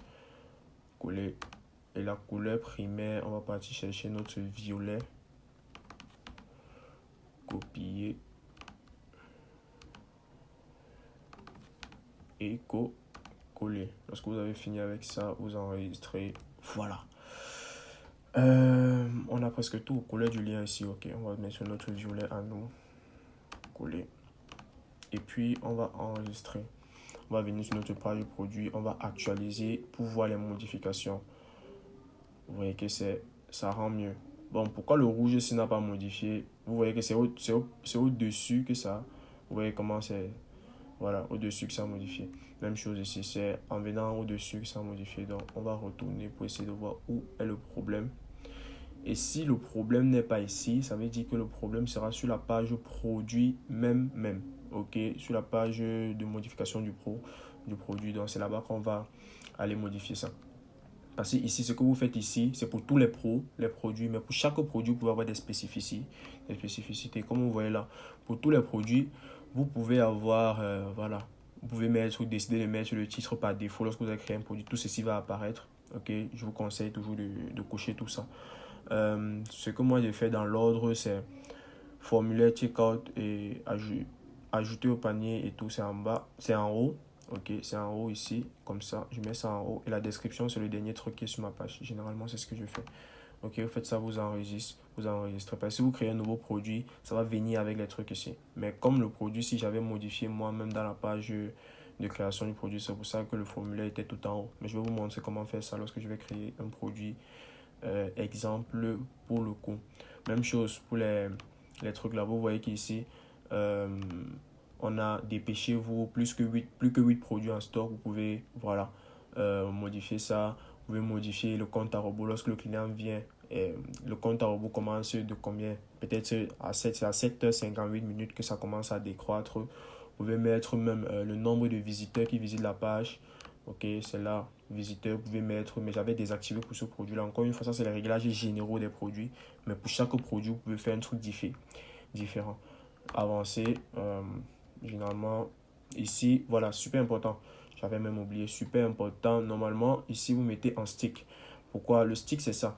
Coller. Et la couleur primaire, on va partir chercher notre violet. Copier. Et coller. Lorsque vous avez fini avec ça, vous enregistrez. Voilà. On a presque tout. Couleur du lien ici. Ok, on va mettre notre violet à nous. Coller. Et puis, on va enregistrer. On va venir sur notre page produit. On va actualiser pour voir les modifications. Vous voyez que ça rend mieux. Bon, pourquoi le rouge ici n'a pas modifié? Vous voyez que c'est au-dessus que ça. Vous voyez comment c'est. Voilà, au-dessus que ça a modifié. Même chose ici, c'est en venant au-dessus que ça a modifié. Donc, on va retourner pour essayer de voir où est le problème. Et si le problème n'est pas ici, ça veut dire que le problème sera sur la page produit même. Ok, sur la page de modification du produit. Donc, c'est là-bas qu'on va aller modifier ça. Parce que ici, ce que vous faites ici, c'est pour tous les produits. Mais pour chaque produit, vous pouvez avoir des spécificités. Comme vous voyez là, pour tous les produits, vous pouvez avoir, voilà, vous pouvez décider de mettre le titre par défaut lorsque vous avez créé un produit. Tout ceci va apparaître. Ok, je vous conseille toujours de cocher tout ça. Ce que moi j'ai fait dans l'ordre, c'est formulaire checkout et ajouter au panier et tout, c'est en bas, c'est en haut. Ok, c'est en haut ici, comme ça, je mets ça en haut. Et la description, c'est le dernier truc qui est sur ma page. Généralement, c'est ce que je fais. Ok, vous faites ça, vous enregistrez. Parce que si vous créez un nouveau produit, ça va venir avec les trucs ici. Mais comme le produit, si j'avais modifié moi-même dans la page de création du produit, c'est pour ça que le formulaire était tout en haut. Mais je vais vous montrer comment faire ça lorsque je vais créer un produit. Exemple pour le coup. Même chose pour les trucs là. Vous voyez qu'ici, on a dépêchez-vous plus que 8 produits en stock. Vous pouvez voilà, modifier ça. Vous pouvez modifier le compte à rebours lorsque le client vient. Le compte à rebours commence de combien? Peut-être à 7h58 minutes que ça commence à décroître. Vous pouvez mettre même le nombre de visiteurs qui visitent la page. Ok, c'est là, visiteurs, vous pouvez mettre, mais j'avais désactivé pour ce produit-là. Encore une fois, ça c'est les réglages généraux des produits. Mais pour chaque produit, vous pouvez faire un truc différent. Avancer, généralement, ici, voilà, super important. J'avais même oublié, super important. Normalement, ici, vous mettez en stick. Pourquoi? Le stick, c'est ça.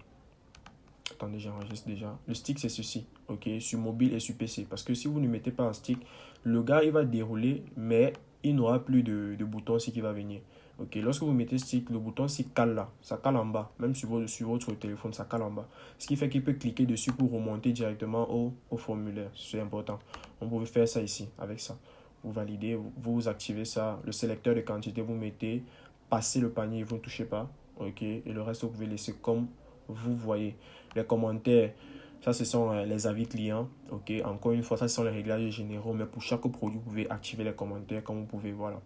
Attendez, j'enregistre déjà. Le stick, c'est ceci, ok, sur mobile et sur PC. Parce que si vous ne mettez pas en stick, le gars, il va dérouler, mais il n'aura plus de bouton ici qui va venir. Ok, lorsque vous mettez stick, le bouton s'y cale là, ça cale en bas, même sur votre téléphone, ça cale en bas. Ce qui fait qu'il peut cliquer dessus pour remonter directement au formulaire. C'est important. On peut faire ça ici, avec ça. Vous validez, vous activez ça, le sélecteur de quantité, vous mettez, passez le panier, vous ne touchez pas. Ok, et le reste, vous pouvez laisser comme vous voyez. Les commentaires, ça ce sont les avis clients. Ok, encore une fois, ça ce sont les réglages généraux, mais pour chaque produit, vous pouvez activer les commentaires comme vous pouvez, voilà.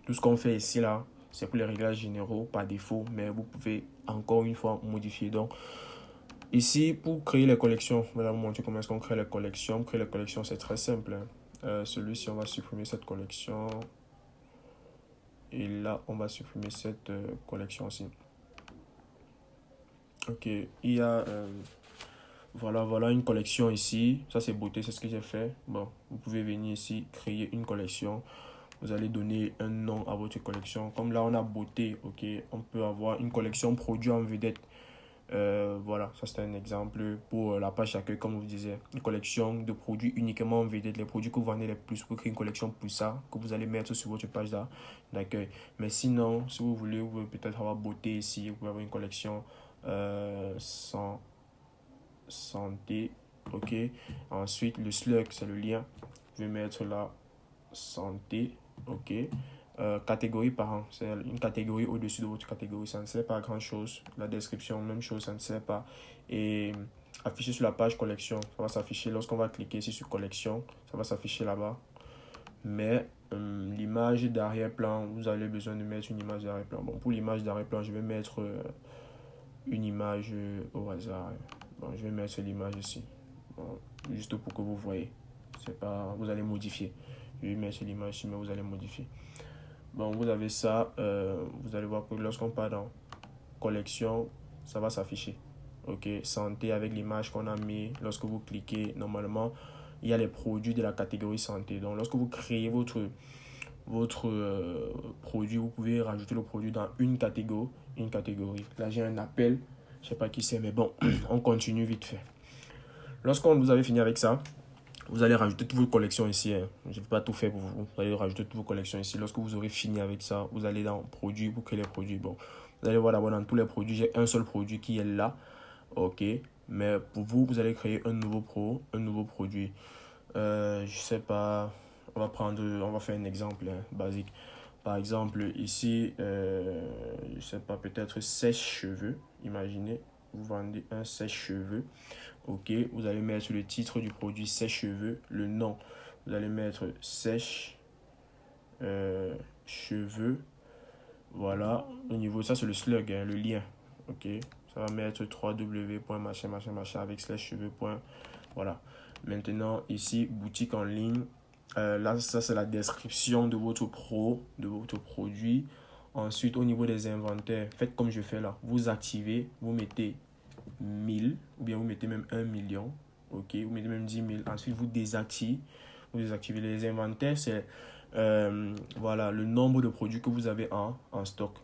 Tout ce qu'on fait ici là, c'est pour les réglages généraux par défaut, mais vous pouvez encore une fois modifier. Donc, ici, pour créer les collections, je vais vous montrer comment est-ce qu'on crée les collections. Pour créer les collections, c'est très simple, hein. Celui-ci, on va supprimer cette collection. Et là, on va supprimer cette collection aussi. Ok, il y a voilà une collection ici. Ça, c'est beauté, c'est ce que j'ai fait. Bon, vous pouvez venir ici, créer une collection. Vous allez donner un nom à votre collection. Comme là, on a beauté, ok, on peut avoir une collection produits en vedette. Voilà, ça c'est un exemple pour la page d'accueil, comme vous disiez. Une collection de produits uniquement en vedette, les produits que vous vendez les plus. Vous créez une collection plus ça, que vous allez mettre sur votre page d'accueil. Mais sinon, si vous voulez, vous pouvez peut-être avoir beauté ici. Vous pouvez avoir une collection sans santé, ok. Ensuite, le slug, c'est le lien. Je vais mettre là santé, ok. Catégorie parent, c'est une catégorie au-dessus de votre catégorie, ça ne sert pas à grand chose. La description, même chose, ça ne sert pas. Et afficher sur la page collection, ça va s'afficher lorsqu'on va cliquer ici sur collection, ça va s'afficher là-bas. Mais l'image d'arrière-plan, vous avez besoin de mettre une image d'arrière-plan. Bon, pour l'image d'arrière-plan, je vais mettre une image au hasard. Bon, je vais mettre l'image ici. Bon, juste pour que vous voyez. C'est pas, vous allez modifier. Je vais mettre l'image ici, mais vous allez modifier. Bon, vous avez ça. Vous allez voir que lorsqu'on part dans collection, ça va s'afficher. Ok, santé avec l'image qu'on a mis. Lorsque vous cliquez, normalement, il y a les produits de la catégorie santé. Donc, lorsque vous créez votre produit, vous pouvez rajouter le produit dans une catégorie. Là, j'ai un appel. Je ne sais pas qui c'est, mais bon, on continue vite fait. Lorsqu'on vous avez fini avec ça, vous allez rajouter toutes vos collections ici. Hein. Je ne vais pas tout faire pour vous. Vous allez rajouter toutes vos collections ici. Lorsque vous aurez fini avec ça, vous allez dans produits pour créer les produits. Bon, vous allez voir d'abord dans tous les produits, j'ai un seul produit qui est là. Ok, mais pour vous, vous allez créer un nouveau produit. Je sais pas, on va faire un exemple basique. Par exemple, ici, je sais pas, peut-être sèche-cheveux. Imaginez, vous vendez un sèche-cheveux. Ok, vous allez mettre le titre du produit sèche-cheveux, le nom. Vous allez mettre sèche-cheveux. Voilà, au niveau, ça c'est le slug, hein, le lien. Ok, ça va mettre www.machin avec /cheveux. Voilà. Maintenant, ici, boutique en ligne. Là, ça, c'est la description de votre produit. Ensuite, au niveau des inventaires, faites comme je fais là. Vous activez, vous mettez 1000 ou bien vous mettez même 1 million. Ok, vous mettez même 10 000. Ensuite, vous désactivez. Vous désactivez les inventaires. C'est voilà, le nombre de produits que vous avez en stock.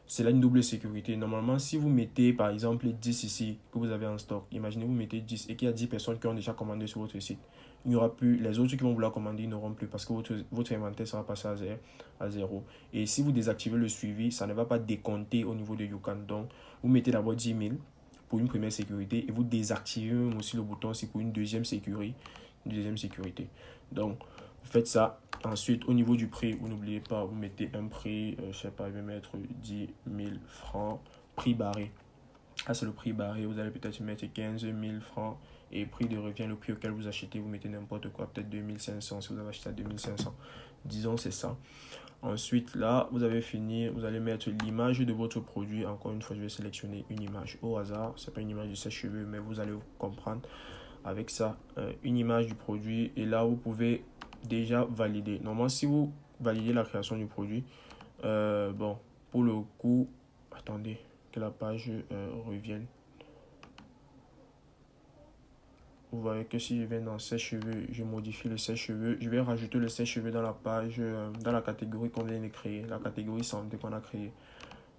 C'est là une double sécurité. Normalement, si vous mettez par exemple 10 ici que vous avez en stock, imaginez vous mettez 10 et qu'il y a 10 personnes qui ont déjà commandé sur votre site. Il n'y aura plus, les autres qui vont vouloir commander, ils n'auront plus parce que votre inventaire sera passé à zéro. Et si vous désactivez le suivi, ça ne va pas décompter au niveau de YouCan. Donc, vous mettez d'abord 10 000 pour une première sécurité et vous désactivez même aussi le bouton aussi pour une deuxième sécurité. Donc, vous faites ça. Ensuite, au niveau du prix, vous n'oubliez pas, vous mettez un prix, je sais pas, je vais mettre 10 000 francs, prix barré. Ah, c'est le prix barré. Vous allez peut-être mettre 15 000 francs. Et prix de revient, le prix auquel vous achetez, vous mettez n'importe quoi, peut-être 2500 si vous avez acheté à 2500. Disons, c'est ça. Ensuite, là, vous avez fini. Vous allez mettre l'image de votre produit. Encore une fois, je vais sélectionner une image au hasard. Ce n'est pas une image de sèche-cheveux, mais vous allez comprendre avec ça. Une image du produit. Et là, vous pouvez déjà valider. Normalement, si vous validez la création du produit, bon, pour le coup, attendez que la page revienne. Vous voyez que si je viens dans sèche-cheveux, je modifie le sèche-cheveux. Je vais rajouter le sèche-cheveux dans la page, dans la catégorie qu'on vient de créer, la catégorie santé qu'on a créée.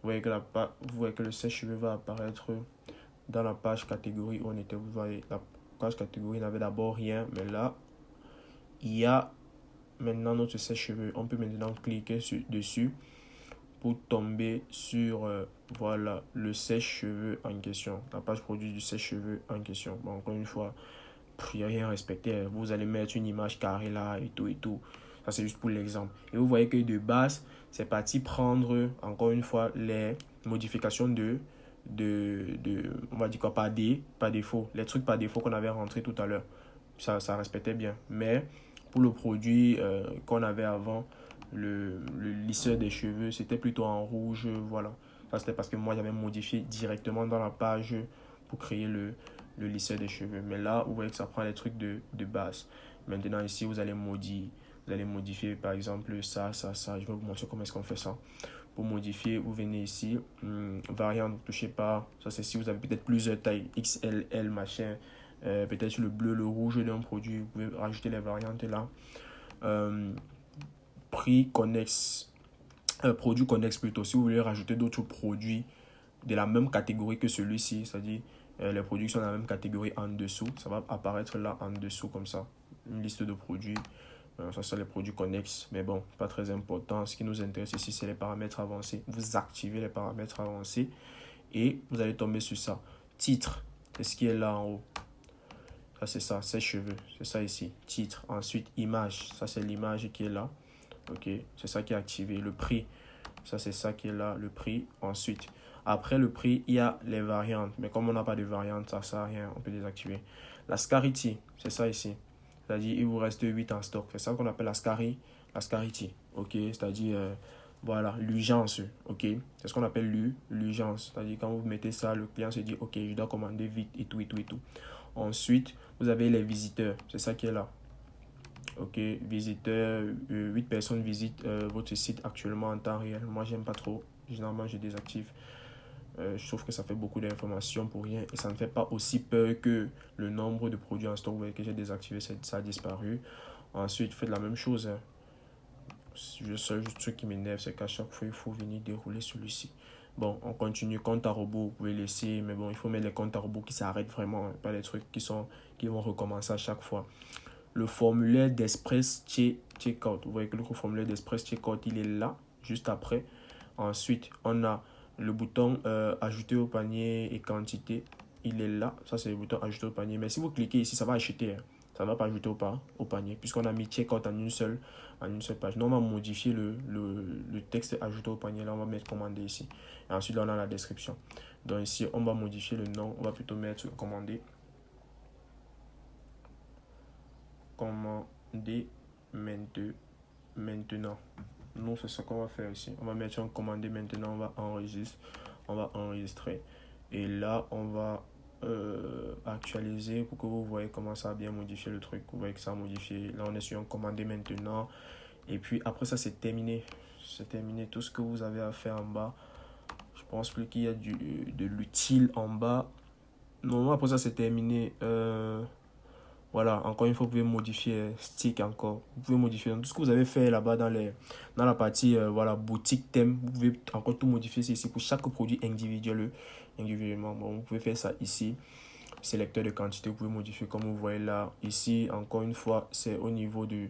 Vous voyez que le sèche-cheveux va apparaître dans la page catégorie où on était. Vous voyez, la page catégorie n'avait d'abord rien, mais là, il y a maintenant notre sèche-cheveux. On peut maintenant cliquer dessus pour tomber sur voilà, le sèche-cheveux en question, la page produit du sèche-cheveux en question. Bon, encore une fois, il n'y a rien respecté. Vous allez mettre une image carrée là et tout et tout. Ça, c'est juste pour l'exemple. Et vous voyez que de base, c'est parti prendre, encore une fois, les modifications on va dire quoi, par défaut. Les trucs par défaut qu'on avait rentré tout à l'heure. Ça respectait bien. Mais pour le produit qu'on avait avant, le lisseur des cheveux, c'était plutôt en rouge, voilà. Ça, c'était parce que moi, j'avais modifié directement dans la page pour créer le lisseur des cheveux. Mais là, vous voyez que ça prend les trucs de base. Maintenant, ici, vous allez modifier, par exemple, ça. Je vais vous montrer comment est-ce qu'on fait ça. Pour modifier, vous venez ici, variante, vous ne touchez pas. Ça, c'est si vous avez peut-être plusieurs tailles, XL, L, machin. Peut-être le bleu, le rouge d'un produit. Vous pouvez rajouter les variantes là. Prix connexe, produit connexe plutôt. Si vous voulez rajouter d'autres produits de la même catégorie que celui-ci, c'est-à-dire les produits qui sont dans la même catégorie en dessous, ça va apparaître là en dessous comme ça. Une liste de produits. Ça, c'est les produits connexes, mais bon, pas très important. Ce qui nous intéresse ici, c'est les paramètres avancés. Vous activez les paramètres avancés et vous allez tomber sur ça. Titre, c'est ce qui est là en haut. Ça, c'est ça, c'est cheveux. C'est ça ici. Titre. Ensuite, image. Ça, c'est l'image qui est là. Ok, c'est ça qui est activé. Le prix, ça, c'est ça qui est là, le prix. Ensuite, après le prix, il y a les variantes. Mais comme on n'a pas de variantes, ça ne sert à rien. On peut désactiver. La scarcity, c'est ça ici. C'est-à-dire, il vous reste 8 en stock. C'est ça qu'on appelle la scarcity. Ok, c'est-à-dire, voilà, l'urgence. Ok, c'est ce qu'on appelle l'urgence. C'est-à-dire, quand vous mettez ça, le client se dit, ok, je dois commander vite et tout, et tout, et tout. Ensuite, vous avez les visiteurs. C'est ça qui est là. Ok, visiteurs, 8 personnes visitent votre site actuellement en temps réel. Moi, j'aime pas trop. Généralement, je désactive. Je trouve que ça fait beaucoup d'informations pour rien et ça ne fait pas aussi peur que le nombre de produits en stock. Vous voyez que j'ai désactivé, ça a disparu. Ensuite, faites la même chose. Hein. Juste ce qui m'énerve, c'est qu'à chaque fois, il faut venir dérouler celui-ci. Bon, on continue. Compte à rebours, vous pouvez laisser, mais bon, il faut mettre les comptes à rebours qui s'arrêtent vraiment, hein, pas les trucs qui vont recommencer à chaque fois. Le formulaire d'Express Checkout. Vous voyez que le formulaire d'Express Checkout, il est là, juste après. Ensuite, on a le bouton ajouter au panier et quantité. Il est là. Ça, c'est le bouton ajouter au panier. Mais si vous cliquez ici, ça va acheter. Hein. Ça ne va pas ajouter au panier. Puisqu'on a mis checkout en une seule page. Nous, on va modifier le texte ajouter au panier. Là, on va mettre commander ici. Et ensuite, là, on a la description. Donc ici, on va modifier le nom. On va plutôt mettre commander. Commander maintenant. Nous, c'est ça qu'on va faire ici. On va mettre un commander maintenant. On va enregistrer. Et là, on va actualiser pour que vous voyez comment ça a bien modifié le truc. Vous voyez que ça a modifié. Là, on est sur un commander maintenant. Et puis, après ça, c'est terminé. C'est terminé. Tout ce que vous avez à faire en bas. Je pense plus qu'il y a de l'utile en bas. Normalement, après ça, c'est terminé. Voilà, encore une fois, vous pouvez modifier stick encore. Vous pouvez modifier tout ce que vous avez fait là-bas dans la partie voilà, boutique thème. Vous pouvez encore tout modifier ici pour chaque produit individuellement. Bon, vous pouvez faire ça ici. Sélecteur de quantité, vous pouvez modifier comme vous voyez là. Ici, encore une fois, c'est au niveau du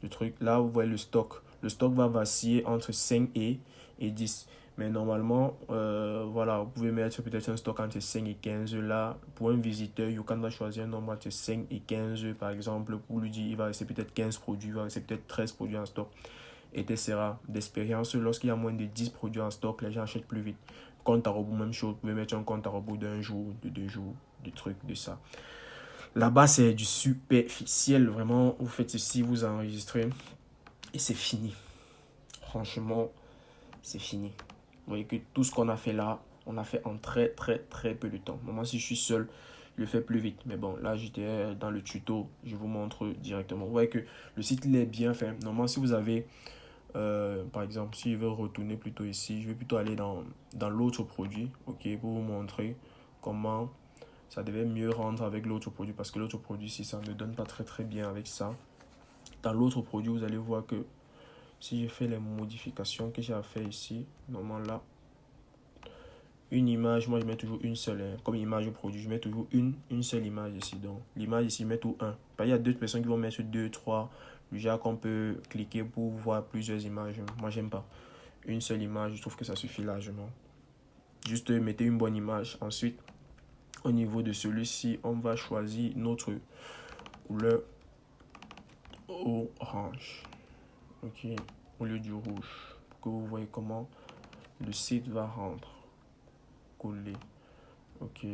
truc. Là, vous voyez le stock. Le stock va vaciller entre 5 et 10. Mais normalement, voilà, vous pouvez mettre peut-être un stock entre 5 et 15. Là, pour un visiteur, YouCan va choisir un nombre entre 5 et 15, par exemple, pour lui dire il va rester peut-être 15 produits, il va rester peut-être 13 produits en stock, etc. D'expérience, lorsqu'il y a moins de 10 produits en stock, les gens achètent plus vite. Compte à rebours, même chose, vous pouvez mettre un compte à rebours d'un jour, de 2 jours, du truc, de ça. Là-bas, c'est du superficiel, vraiment, vous faites ceci, vous enregistrez, et c'est fini. Franchement, c'est fini. Vous voyez que tout ce qu'on a fait là, on a fait en très peu de temps. Normalement, si je suis seul, je le fais plus vite. Mais bon, là, j'étais dans le tuto. Je vous montre directement. Vous voyez que le site, il est bien fait. Normalement, si vous avez, par exemple, si je veux retourner plutôt ici, je vais plutôt aller dans l'autre produit, ok, pour vous montrer comment ça devait mieux rendre avec l'autre produit. Parce que l'autre produit, si ça ne donne pas très bien avec ça. Dans l'autre produit, vous allez voir que si je fais les modifications que j'ai à faire ici, normalement là, une image, moi je mets toujours une seule, hein. Comme image au produit, je mets toujours une seule image ici. Donc l'image ici, je mets tout un. Il y a d'autres personnes qui vont mettre 2, 3, déjà qu'on peut cliquer pour voir plusieurs images. Moi j'aime pas. Une seule image, je trouve que ça suffit largement. Juste mettez une bonne image. Ensuite, au niveau de celui-ci, on va choisir notre couleur orange. Ok, au lieu du rouge. Pour que vous voyez comment le site va rendre. Coller. Ok,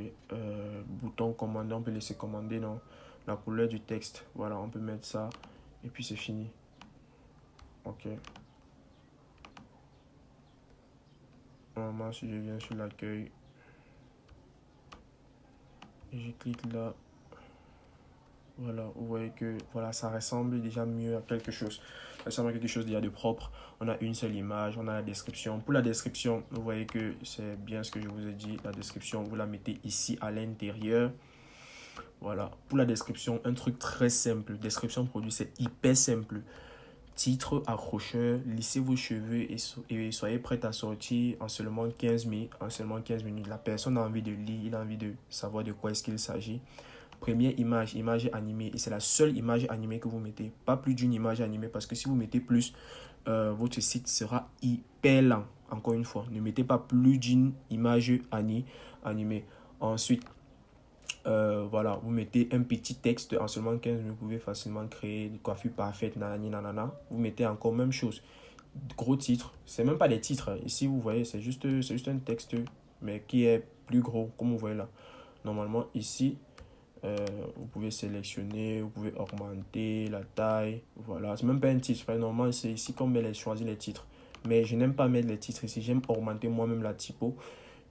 bouton commander, on peut laisser commander, non? La couleur du texte, voilà, on peut mettre ça et puis c'est fini. Ok, Normalement, si je viens sur l'accueil et je clique là, voilà, vous voyez que voilà, ça ressemble déjà mieux à quelque chose. Ça ressemble à quelque chose déjà de propre. On a une seule image, on a la description. Pour la description, vous voyez que c'est bien ce que je vous ai dit. La description, vous la mettez ici à l'intérieur. Voilà, pour la description, un truc très simple. Description produit, c'est hyper simple. Titre, accrocheur, lissez vos cheveux et soyez prêt à sortir en seulement 15 minutes. En seulement 15 minutes. La personne a envie de lire, il a envie de savoir de quoi est-ce qu'il s'agit. Première image, image animée. Et c'est la seule image animée que vous mettez. Pas plus d'une image animée parce que si vous mettez plus, votre site sera hyper lent. Encore une fois, ne mettez pas plus d'une image animée. Ensuite, voilà, vous mettez un petit texte en seulement 15 minutes. Vous pouvez facilement créer une coiffure parfaite, nanani, nanana. Vous mettez encore même chose. Gros titre, c'est même pas des titres. Ici, vous voyez, c'est juste un texte, mais qui est plus gros, comme vous voyez là. Normalement, ici, vous pouvez sélectionner, vous pouvez augmenter la taille. Voilà, c'est même pas un titre. Normalement, c'est ici qu'on met choisir les titres. Mais je n'aime pas mettre les titres ici. J'aime augmenter moi-même la typo,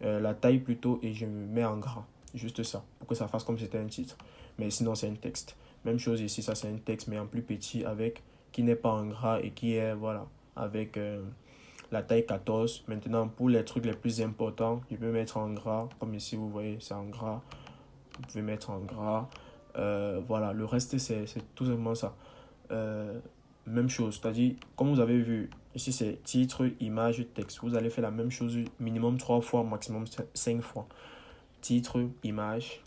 la taille plutôt, et je me mets en gras. Juste ça, pour que ça fasse comme si c'était un titre. Mais sinon, c'est un texte. Même chose ici, ça c'est un texte, mais en plus petit, avec qui n'est pas en gras et qui est, voilà, avec la taille 14. Maintenant, pour les trucs les plus importants, je peux mettre en gras. Comme ici, vous voyez, c'est en gras. Vous pouvez mettre en gras. Voilà, le reste, c'est tout simplement ça. Même chose, c'est-à-dire, comme vous avez vu, ici c'est titre, image, texte. Vous allez faire la même chose minimum 3 fois, maximum 5 fois. Titre, image,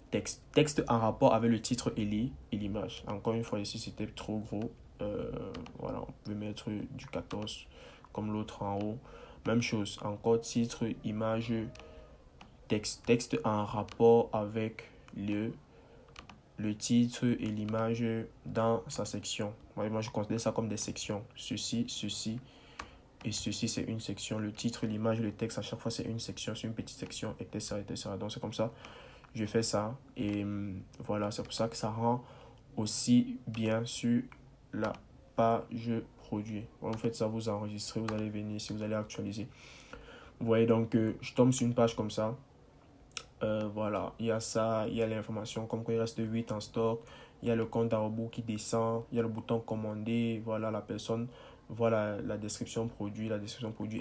texte. Texte en rapport avec le titre et l'image. Encore une fois, ici c'était trop gros. Voilà, on peut mettre du 14 comme l'autre en haut. Même chose, encore titre, image, texte. Texte en rapport avec le titre et l'image dans sa section. Moi, je considère ça comme des sections. Ceci, ceci et ceci, c'est une section. Le titre, l'image, le texte, à chaque fois, c'est une section, c'est une petite section, etc., etc. Donc, c'est comme ça. Je fais ça. Et voilà, c'est pour ça que ça rend aussi bien sur la page produit. Vous faites ça, vous enregistrez, vous allez venir ici, vous allez actualiser. Vous voyez donc, je tombe sur une page comme ça. Voilà, il y a ça, il y a l'information comme quoi il reste 8 en stock, il y a le compte à rebours qui descend, il y a le bouton commander, voilà la personne, voilà la description produit,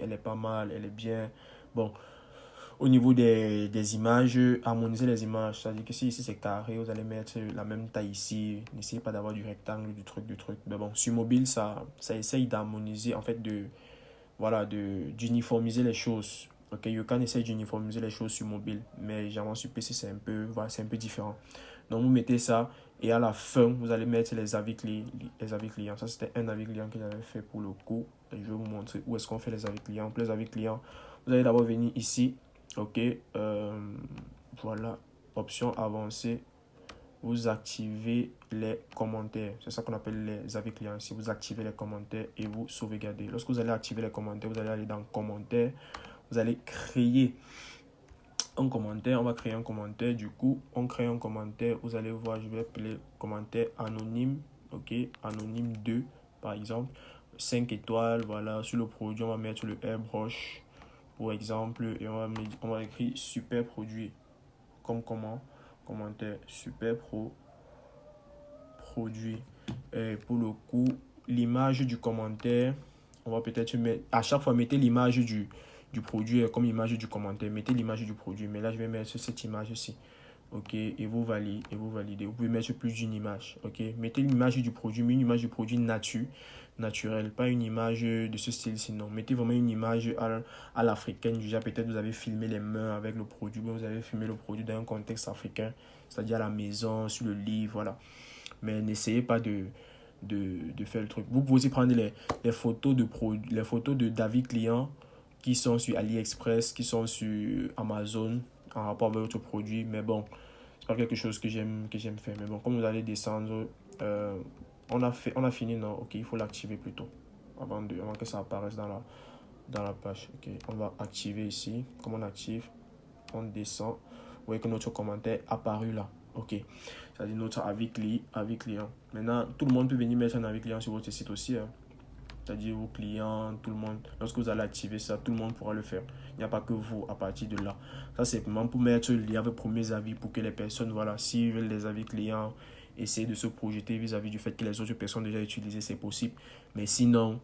elle est pas mal, elle est bien. Bon, au niveau des images, harmoniser les images, c'est-à-dire que si ici c'est carré, vous allez mettre la même taille ici, n'essayez pas d'avoir du rectangle, du truc. Mais bon, sur mobile, ça essaye d'harmoniser, en fait, voilà, d'uniformiser les choses. Ok, YouCan essaie d'uniformiser les choses sur mobile, mais généralement sur PC c'est un peu, voilà, c'est un peu différent. Donc vous mettez ça et à la fin vous allez mettre les avis clients. Ça c'était un avis client que j'avais fait pour le coup. Et je vais vous montrer où est-ce qu'on fait les avis clients. Pour les avis clients, vous allez d'abord venir ici. Ok, voilà, option avancée. Vous activez les commentaires. C'est ça qu'on appelle les avis clients ici. Vous activez les commentaires et vous sauvegardez. Lorsque vous allez activer les commentaires, vous allez aller dans commentaires. Vous allez créer un commentaire. On va créer un commentaire. Du coup, on crée un commentaire. Vous allez voir, je vais appeler commentaire anonyme. Ok, anonyme 2 par exemple. 5 étoiles. Voilà, sur le produit, on va mettre le airbrush pour exemple. Et on va écrire super produit. Comme comment? Commentaire super produit. Et pour le coup, l'image du commentaire, on va peut-être mettre, à chaque fois, mettez l'image du produit comme image du commentaire. Mettez l'image du produit. Mais là, je vais mettre cette image-ci. Ok, et vous validez, Vous pouvez mettre plus d'une image. Ok, mettez l'image du produit, mais une image du produit naturelle, pas une image de ce style sinon. Mettez vraiment une image à l'africaine. Déjà, peut-être vous avez filmé les mains avec le produit, mais vous avez filmé le produit dans un contexte africain, c'est-à-dire à la maison, sur le lit, voilà. Mais n'essayez pas de faire le truc. Vous pouvez aussi prendre les photos les photos d'avis clients qui sont sur AliExpress, qui sont sur Amazon en rapport avec votre produit. Mais bon, c'est pas quelque chose que j'aime faire. Mais bon, comme vous allez descendre, on a fini, non? Ok, il faut l'activer plutôt avant que ça apparaisse dans la page. Ok, on va activer ici. Comme on active, on descend. Vous voyez que notre commentaire est apparu là. Ok, c'est-à-dire notre avis client. Maintenant, tout le monde peut venir mettre un avis client sur votre site aussi. Hein. C'est-à-dire vos clients, tout le monde. Lorsque vous allez activer ça, tout le monde pourra le faire. Il n'y a pas que vous à partir de là. Ça, c'est vraiment pour mettre le lien avec premiers avis pour que les personnes, voilà, s'ils veulent des avis clients, essayer de se projeter vis-à-vis du fait que les autres personnes déjà utilisé, c'est possible. Mais sinon,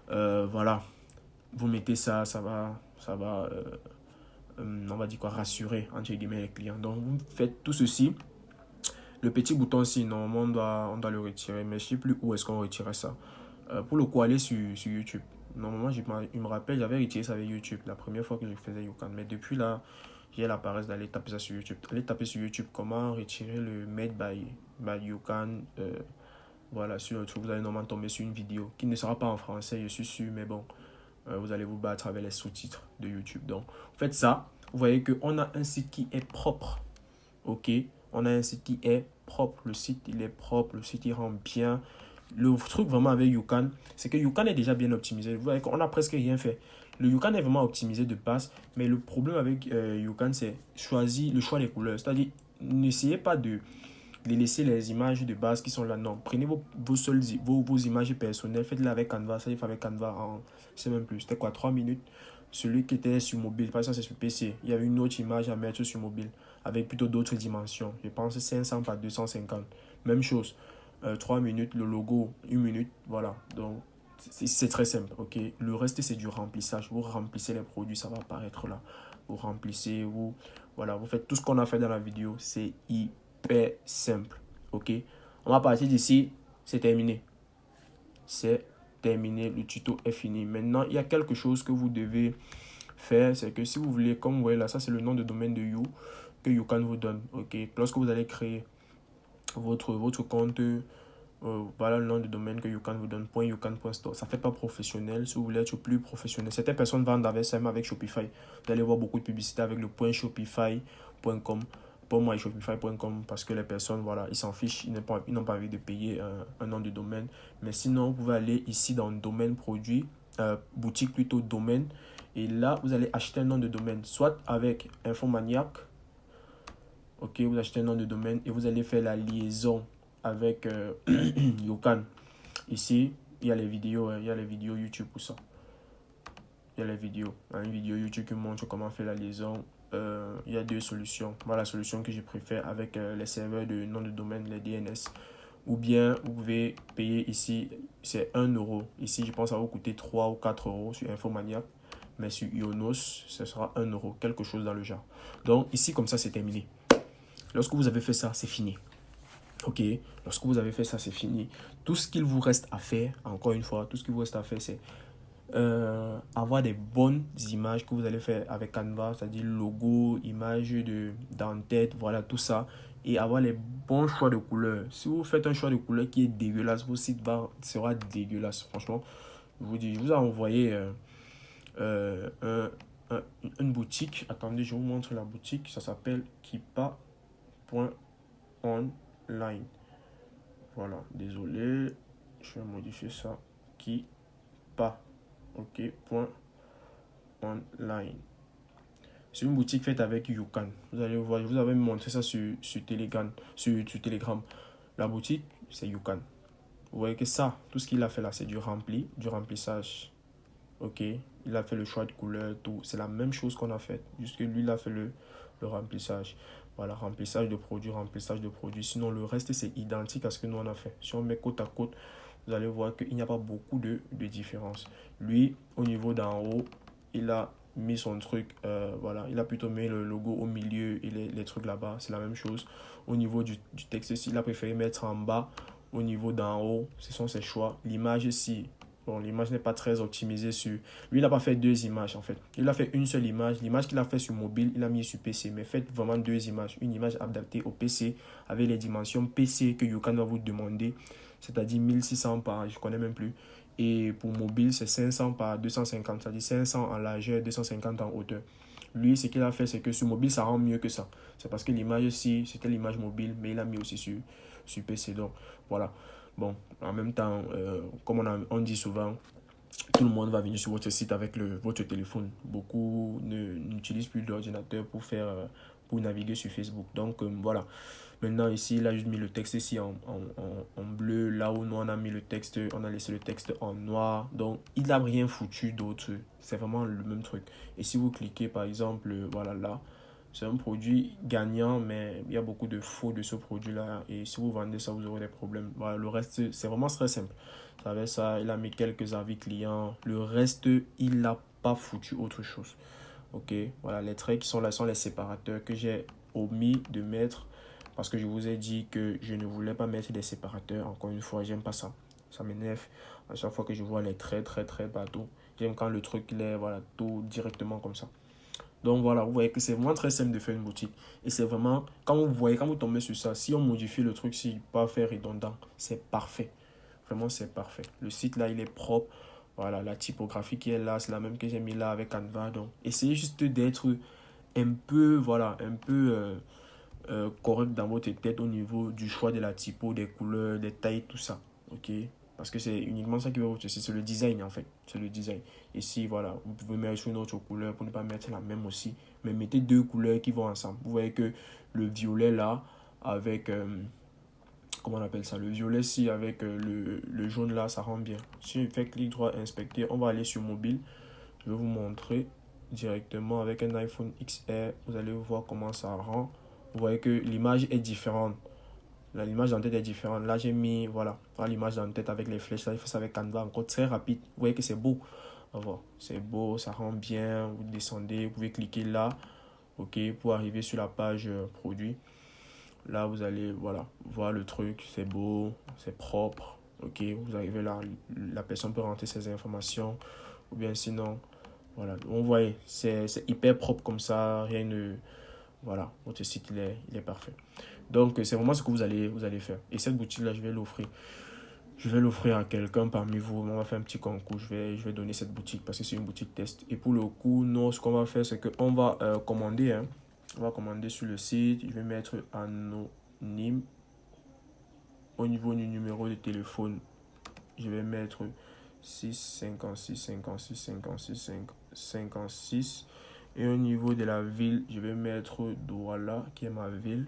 voilà, vous mettez ça, ça va on va dire quoi, rassurer, entre guillemets, les clients. Donc, vous faites tout ceci. Le petit bouton ici, normalement, on doit le retirer, mais je ne sais plus où est-ce qu'on retirait ça. Pour le coup, aller sur YouTube. Normalement, il me rappelle, j'avais retiré ça avec YouTube la première fois que je faisais YouCan. Mais depuis là, j'ai la paresse d'aller taper ça sur YouTube. Allez taper sur YouTube comment retirer le Made by YouCan. Voilà, sur YouTube, vous allez normalement tomber sur une vidéo qui ne sera pas en français, je suis sûr, mais bon, vous allez vous battre avec les sous-titres de YouTube. Donc, faites ça. Vous voyez qu'on a un site qui est propre. Ok, on a un site qui est propre. Le site, il est propre. Le site, il rend bien. Le truc vraiment avec YouCan, c'est que YouCan est déjà bien optimisé. Vous voyez qu'on n'a presque rien fait. Le YouCan est vraiment optimisé de base. Mais le problème avec YouCan, c'est le choix des couleurs. C'est-à-dire, n'essayez pas de laisser les images de base qui sont là. Non, prenez vos images personnelles, faites-les avec Canva. Ça, il fait avec Canva en, je sais même plus, c'était quoi, 3 minutes. Celui qui était sur mobile, par exemple, c'est sur PC. Il y avait une autre image à mettre sur mobile avec plutôt d'autres dimensions. Je pense 500 par 250. Même chose. 3 minutes, le logo, 1 minute. Voilà. Donc, c'est très simple. Ok. Le reste, c'est du remplissage. Vous remplissez les produits, ça va apparaître là. Vous remplissez, voilà, vous faites tout ce qu'on a fait dans la vidéo. C'est hyper simple. Ok. On va partir d'ici. C'est terminé. C'est terminé. Le tuto est fini. Maintenant, il y a quelque chose que vous devez faire. C'est que si vous voulez, comme vous voyez là, ça c'est le nom de domaine de You que YouCan vous donne. Ok. Lorsque vous allez créer votre compte, voilà le nom de domaine que YouCan vous donne, .youcan.store. Ça fait pas professionnel. Si vous voulez être plus professionnel, certaines personnes vendent avec Shopify. Vous allez voir beaucoup de publicité avec le .shopify.com. Pour moi, shopify.com, parce que les personnes, voilà, ils s'en fichent, ils n'ont pas envie de payer un nom de domaine. Mais sinon, vous pouvez aller ici dans domaine produit, boutique plutôt domaine. Et là, vous allez acheter un nom de domaine, soit avec Infomaniac. Ok, vous achetez un nom de domaine et vous allez faire la liaison avec YouCan. Ici, il y a les vidéos, il y a les vidéos YouTube pour ça. Il y a les vidéos. Une vidéo YouTube qui montre comment faire la liaison. Il y a deux solutions. Voilà la solution que je préfère avec les serveurs de nom de domaine, les DNS. Ou bien, vous pouvez payer ici, c'est 1 euro. Ici, je pense que ça va vous coûter 3 ou 4 euros sur Infomaniac. Mais sur Ionos, ce sera 1 euro, quelque chose dans le genre. Donc, ici, comme ça, c'est terminé. Lorsque vous avez fait ça, c'est fini. Ok, lorsque vous avez fait ça, c'est fini. Tout ce qu'il vous reste à faire, encore une fois, tout ce qu'il vous reste à faire, c'est avoir des bonnes images que vous allez faire avec Canva, c'est-à-dire logo, image d'en-tête, voilà tout ça, et avoir les bons choix de couleurs. Si vous faites un choix de couleur qui est dégueulasse, vos sites sera dégueulasse. Franchement, je vous dis, je vous ai envoyé une boutique. Attendez, je vous montre la boutique. Ça s'appelle Kipa.online. Voilà, désolé, je vais modifier ça. Kipa. Ok, .online. C'est une boutique faite avec YouCan. Vous allez voir, je vous avais montré ça sur Telegram. Sur Telegram. La boutique, c'est YouCan. Vous voyez que ça, tout ce qu'il a fait là, c'est du remplissage. Ok, il a fait le choix de couleur, tout. C'est la même chose qu'on a fait. Juste que lui, il a fait le remplissage. Voilà, remplissage de produits, remplissage de produits. Sinon, le reste, c'est identique à ce que nous, on a fait. Si on met côte à côte, vous allez voir qu'il n'y a pas beaucoup de différence. Lui, au niveau d'en haut, il a mis son truc, voilà, il a plutôt mis le logo au milieu et les trucs là-bas, c'est la même chose. Au niveau du texte, il a préféré mettre en bas. Au niveau d'en haut, ce sont ses choix. L'image ici, bon, l'image n'est pas très optimisée sur... Lui, il n'a pas fait deux images en fait. Il a fait une seule image. L'image qu'il a fait sur mobile, il a mis sur PC. Mais faites vraiment deux images. Une image adaptée au PC avec les dimensions PC que YouCan va vous demander. C'est-à-dire 1600 par, je ne connais même plus. Et pour mobile, c'est 500 par 250. C'est-à-dire 500 en largeur, 250 en hauteur. Lui, ce qu'il a fait, c'est que sur mobile, ça rend mieux que ça. C'est parce que l'image ici, c'était l'image mobile, mais il a mis aussi sur PC. Donc, voilà. Bon, en même temps, comme on dit souvent, tout le monde va venir sur votre site avec votre téléphone. Beaucoup n'utilisent plus l'ordinateur pour naviguer sur Facebook. Donc voilà. Maintenant ici, il a juste mis le texte ici en bleu. Là où nous on a mis le texte, on a laissé le texte en noir. Donc il n'a rien foutu d'autre. C'est vraiment le même truc. Et si vous cliquez par exemple, voilà là, c'est un produit gagnant, mais il y a beaucoup de faux de ce produit-là. Et si vous vendez ça, vous aurez des problèmes. Voilà, le reste, c'est vraiment très simple. Avec ça, il a mis quelques avis clients. Le reste, il n'a pas foutu autre chose. Ok, voilà, les traits qui sont là sont les séparateurs que j'ai omis de mettre parce que je vous ai dit que je ne voulais pas mettre des séparateurs. Encore une fois, j'aime pas ça. Ça m'énerve à chaque fois que je vois les traits très bateau. J'aime quand le truc il est voilà, tout directement comme ça. Donc voilà, vous voyez que c'est vraiment très simple de faire une boutique. Et c'est vraiment, quand vous voyez, quand vous tombez sur ça, si on modifie le truc, s'il pas faire redondant, c'est parfait. Vraiment, c'est parfait. Le site là, il est propre. Voilà, la typographie qui est là, c'est la même que j'ai mis là avec Canva. Donc, essayez juste d'être un peu, voilà, un peu correct dans votre tête au niveau du choix de la typo, des couleurs, des tailles, tout ça. Ok? Parce que c'est uniquement ça qui va vous tester. C'est le design en fait. C'est le design. Ici, voilà, vous pouvez mettre une autre couleur pour ne pas mettre la même aussi. Mais mettez deux couleurs qui vont ensemble. Vous voyez que le violet là, avec, comment on appelle ça? Le violet ci avec le jaune là, ça rend bien. Si je fais clic droit, inspecter, on va aller sur mobile. Je vais vous montrer directement avec un iPhone XR. Vous allez voir comment ça rend. Vous voyez que l'image est différente. L'image d'en tête est différente. Là, j'ai mis, voilà, l'image d'en tête avec les flèches. Là, il faut ça avec Canva, encore très rapide. Vous voyez que c'est beau. Voilà. C'est beau, ça rend bien. Vous descendez, vous pouvez cliquer là, ok, pour arriver sur la page produit. Là, vous allez, voilà, voir le truc. C'est beau, c'est propre. Ok, vous arrivez là, la personne peut rentrer ses informations. Ou bien sinon, voilà. On voit, c'est hyper propre comme ça. Rien ne... Voilà, votre site, il est parfait. Donc, c'est vraiment ce que vous allez faire. Et cette boutique-là, je vais l'offrir. Je vais l'offrir à quelqu'un parmi vous. On va faire un petit concours. Je vais donner cette boutique parce que c'est une boutique test. Et pour le coup, nous, ce qu'on va faire, c'est qu'on va commander. Hein. On va commander sur le site. Je vais mettre anonyme. Au niveau du numéro de téléphone, je vais mettre 6 56 56 56 56. Et au niveau de la ville, je vais mettre Douala, qui est ma ville.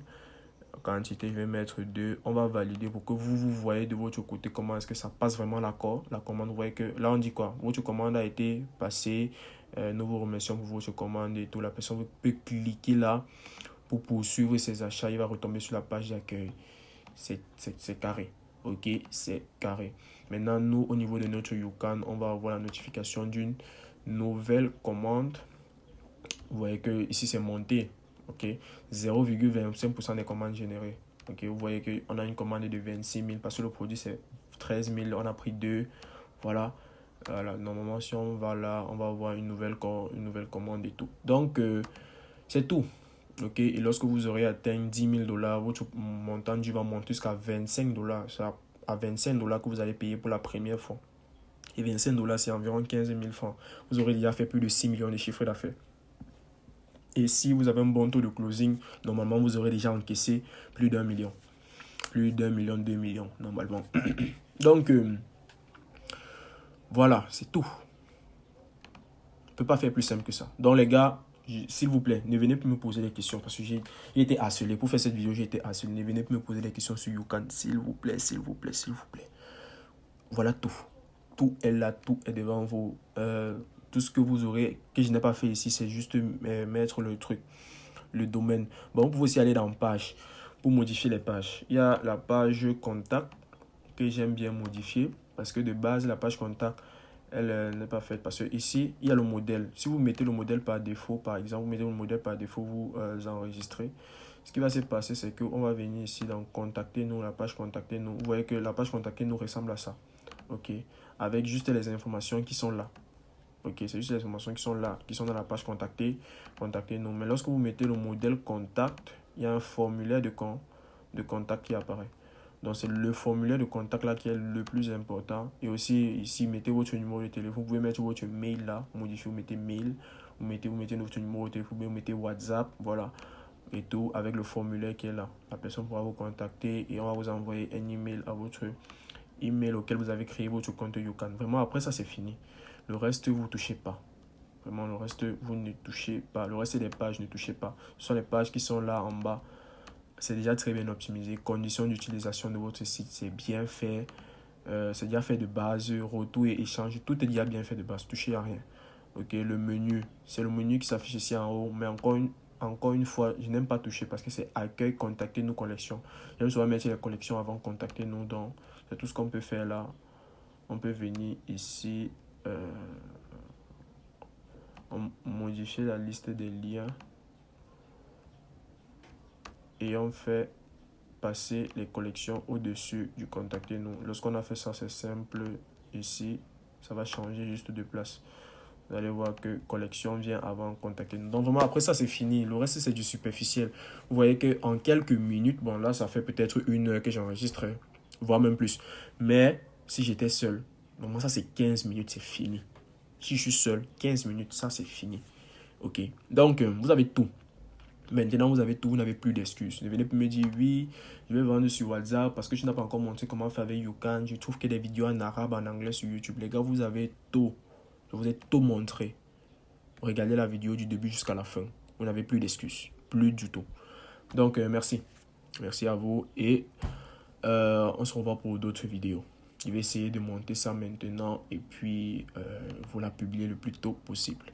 Quantité, je vais mettre 2. On va valider pour que vous voyez de votre côté comment est-ce que ça passe vraiment l'accord. La commande, vous voyez que là, on dit quoi? Votre commande a été passée. Nous vous remercions pour votre commande et tout. La personne peut cliquer là pour poursuivre ses achats. Il va retomber sur la page d'accueil. C'est carré. Ok, c'est carré. Maintenant, nous, au niveau de notre YouCan, on va avoir la notification d'une nouvelle commande. Vous voyez que ici c'est monté, ok, 0,25% des commandes générées. Ok, vous voyez qu'on a une commande de 26 000 parce que le produit c'est 13 000, on a pris 2. Voilà, voilà. Normalement si on va là, on va avoir une nouvelle commande et tout. Donc c'est tout. Ok, et lorsque vous aurez atteint 10 000 dollars, votre montant dû va monter jusqu'à 25 dollars. C'est à 25 dollars que vous allez payer pour la première fois. Et 25 dollars, c'est environ 15 000 francs. Vous aurez déjà fait plus de 6 millions de chiffres d'affaires. Et si vous avez un bon taux de closing, normalement, vous aurez déjà encaissé plus d'1 million. Plus d'1 million, 2 millions, normalement. Donc, voilà, c'est tout. On ne peut pas faire plus simple que ça. Donc, les gars, s'il vous plaît, ne venez plus me poser des questions parce que j'ai été harcelé. Pour faire cette vidéo, j'ai été harcelé. Ne venez plus me poser des questions sur YouCan. S'il vous plaît, s'il vous plaît, s'il vous plaît. Voilà tout. Tout est là, tout est devant vous. Tout ce que vous aurez, que je n'ai pas fait ici, c'est juste mettre le truc, le domaine. Bon, vous pouvez aussi aller dans page pour modifier les pages. Il y a la page contact que j'aime bien modifier parce que de base, la page contact, elle n'est pas faite. Parce que ici, il y a le modèle. Si vous mettez le modèle par défaut, par exemple, vous mettez le modèle par défaut, vous enregistrez. Ce qui va se passer, c'est qu'on va venir ici dans contacter nous, la page contacter nous. Vous voyez que la page contacter nous ressemble à ça. Ok, avec juste les informations qui sont là. Ok, c'est juste les informations qui sont là, qui sont dans la page contacter, contactez-nous. Mais lorsque vous mettez le modèle contact, il y a un formulaire de contact qui apparaît. Donc c'est le formulaire de contact là qui est le plus important. Et aussi ici, mettez votre numéro de téléphone. Vous pouvez mettre votre mail là, modifier, vous mettez mail, vous mettez votre numéro de téléphone, vous mettez WhatsApp, voilà. Et tout avec le formulaire qui est là. La personne pourra vous contacter et on va vous envoyer un email à votre email auquel vous avez créé votre compte YouCan. Vraiment, après ça, c'est fini. Le reste, vous ne touchez pas. Vraiment, le reste, vous ne touchez pas. Le reste des pages, ne touchez pas. Ce sont les pages qui sont là en bas. C'est déjà très bien optimisé. Conditions d'utilisation de votre site, c'est bien fait. C'est déjà fait de base. Retour et échange, tout est déjà bien fait de base. Touchez à rien. Ok, le menu, c'est le menu qui s'affiche ici en haut. Mais encore une fois, je n'aime pas toucher parce que c'est accueil, contacter nos collections. J'aime souvent mettre les collections avant de contacter nous. Donc, c'est tout ce qu'on peut faire là. On peut venir ici. Modifier la liste des liens et on fait passer les collections au-dessus du contacter nous. Lorsqu'on a fait ça, c'est simple. Ici, ça va changer juste de place. Vous allez voir que collection vient avant contacter nous. Donc vraiment, après ça, c'est fini. Le reste, c'est du superficiel. Vous voyez qu'en quelques minutes, bon là, ça fait peut-être 1 heure que j'enregistre, voire même plus. Mais si j'étais seul, donc ça, c'est 15 minutes, c'est fini. Si je suis seul, 15 minutes, ça, c'est fini. Ok, donc vous avez tout. Maintenant, vous avez tout, vous n'avez plus d'excuses. Ne venez plus me dire, oui, je vais vendre sur WhatsApp parce que je n'ai pas encore montré comment faire avec YouCan. Je trouve que des vidéos en arabe, en anglais sur YouTube. Les gars, vous avez tout. Je vous ai tout montré. Regardez la vidéo du début jusqu'à la fin. Vous n'avez plus d'excuses. Plus du tout. Donc, merci. Merci à vous et on se revoit pour d'autres vidéos. Je vais essayer de monter ça maintenant et puis vous la publier le plus tôt possible.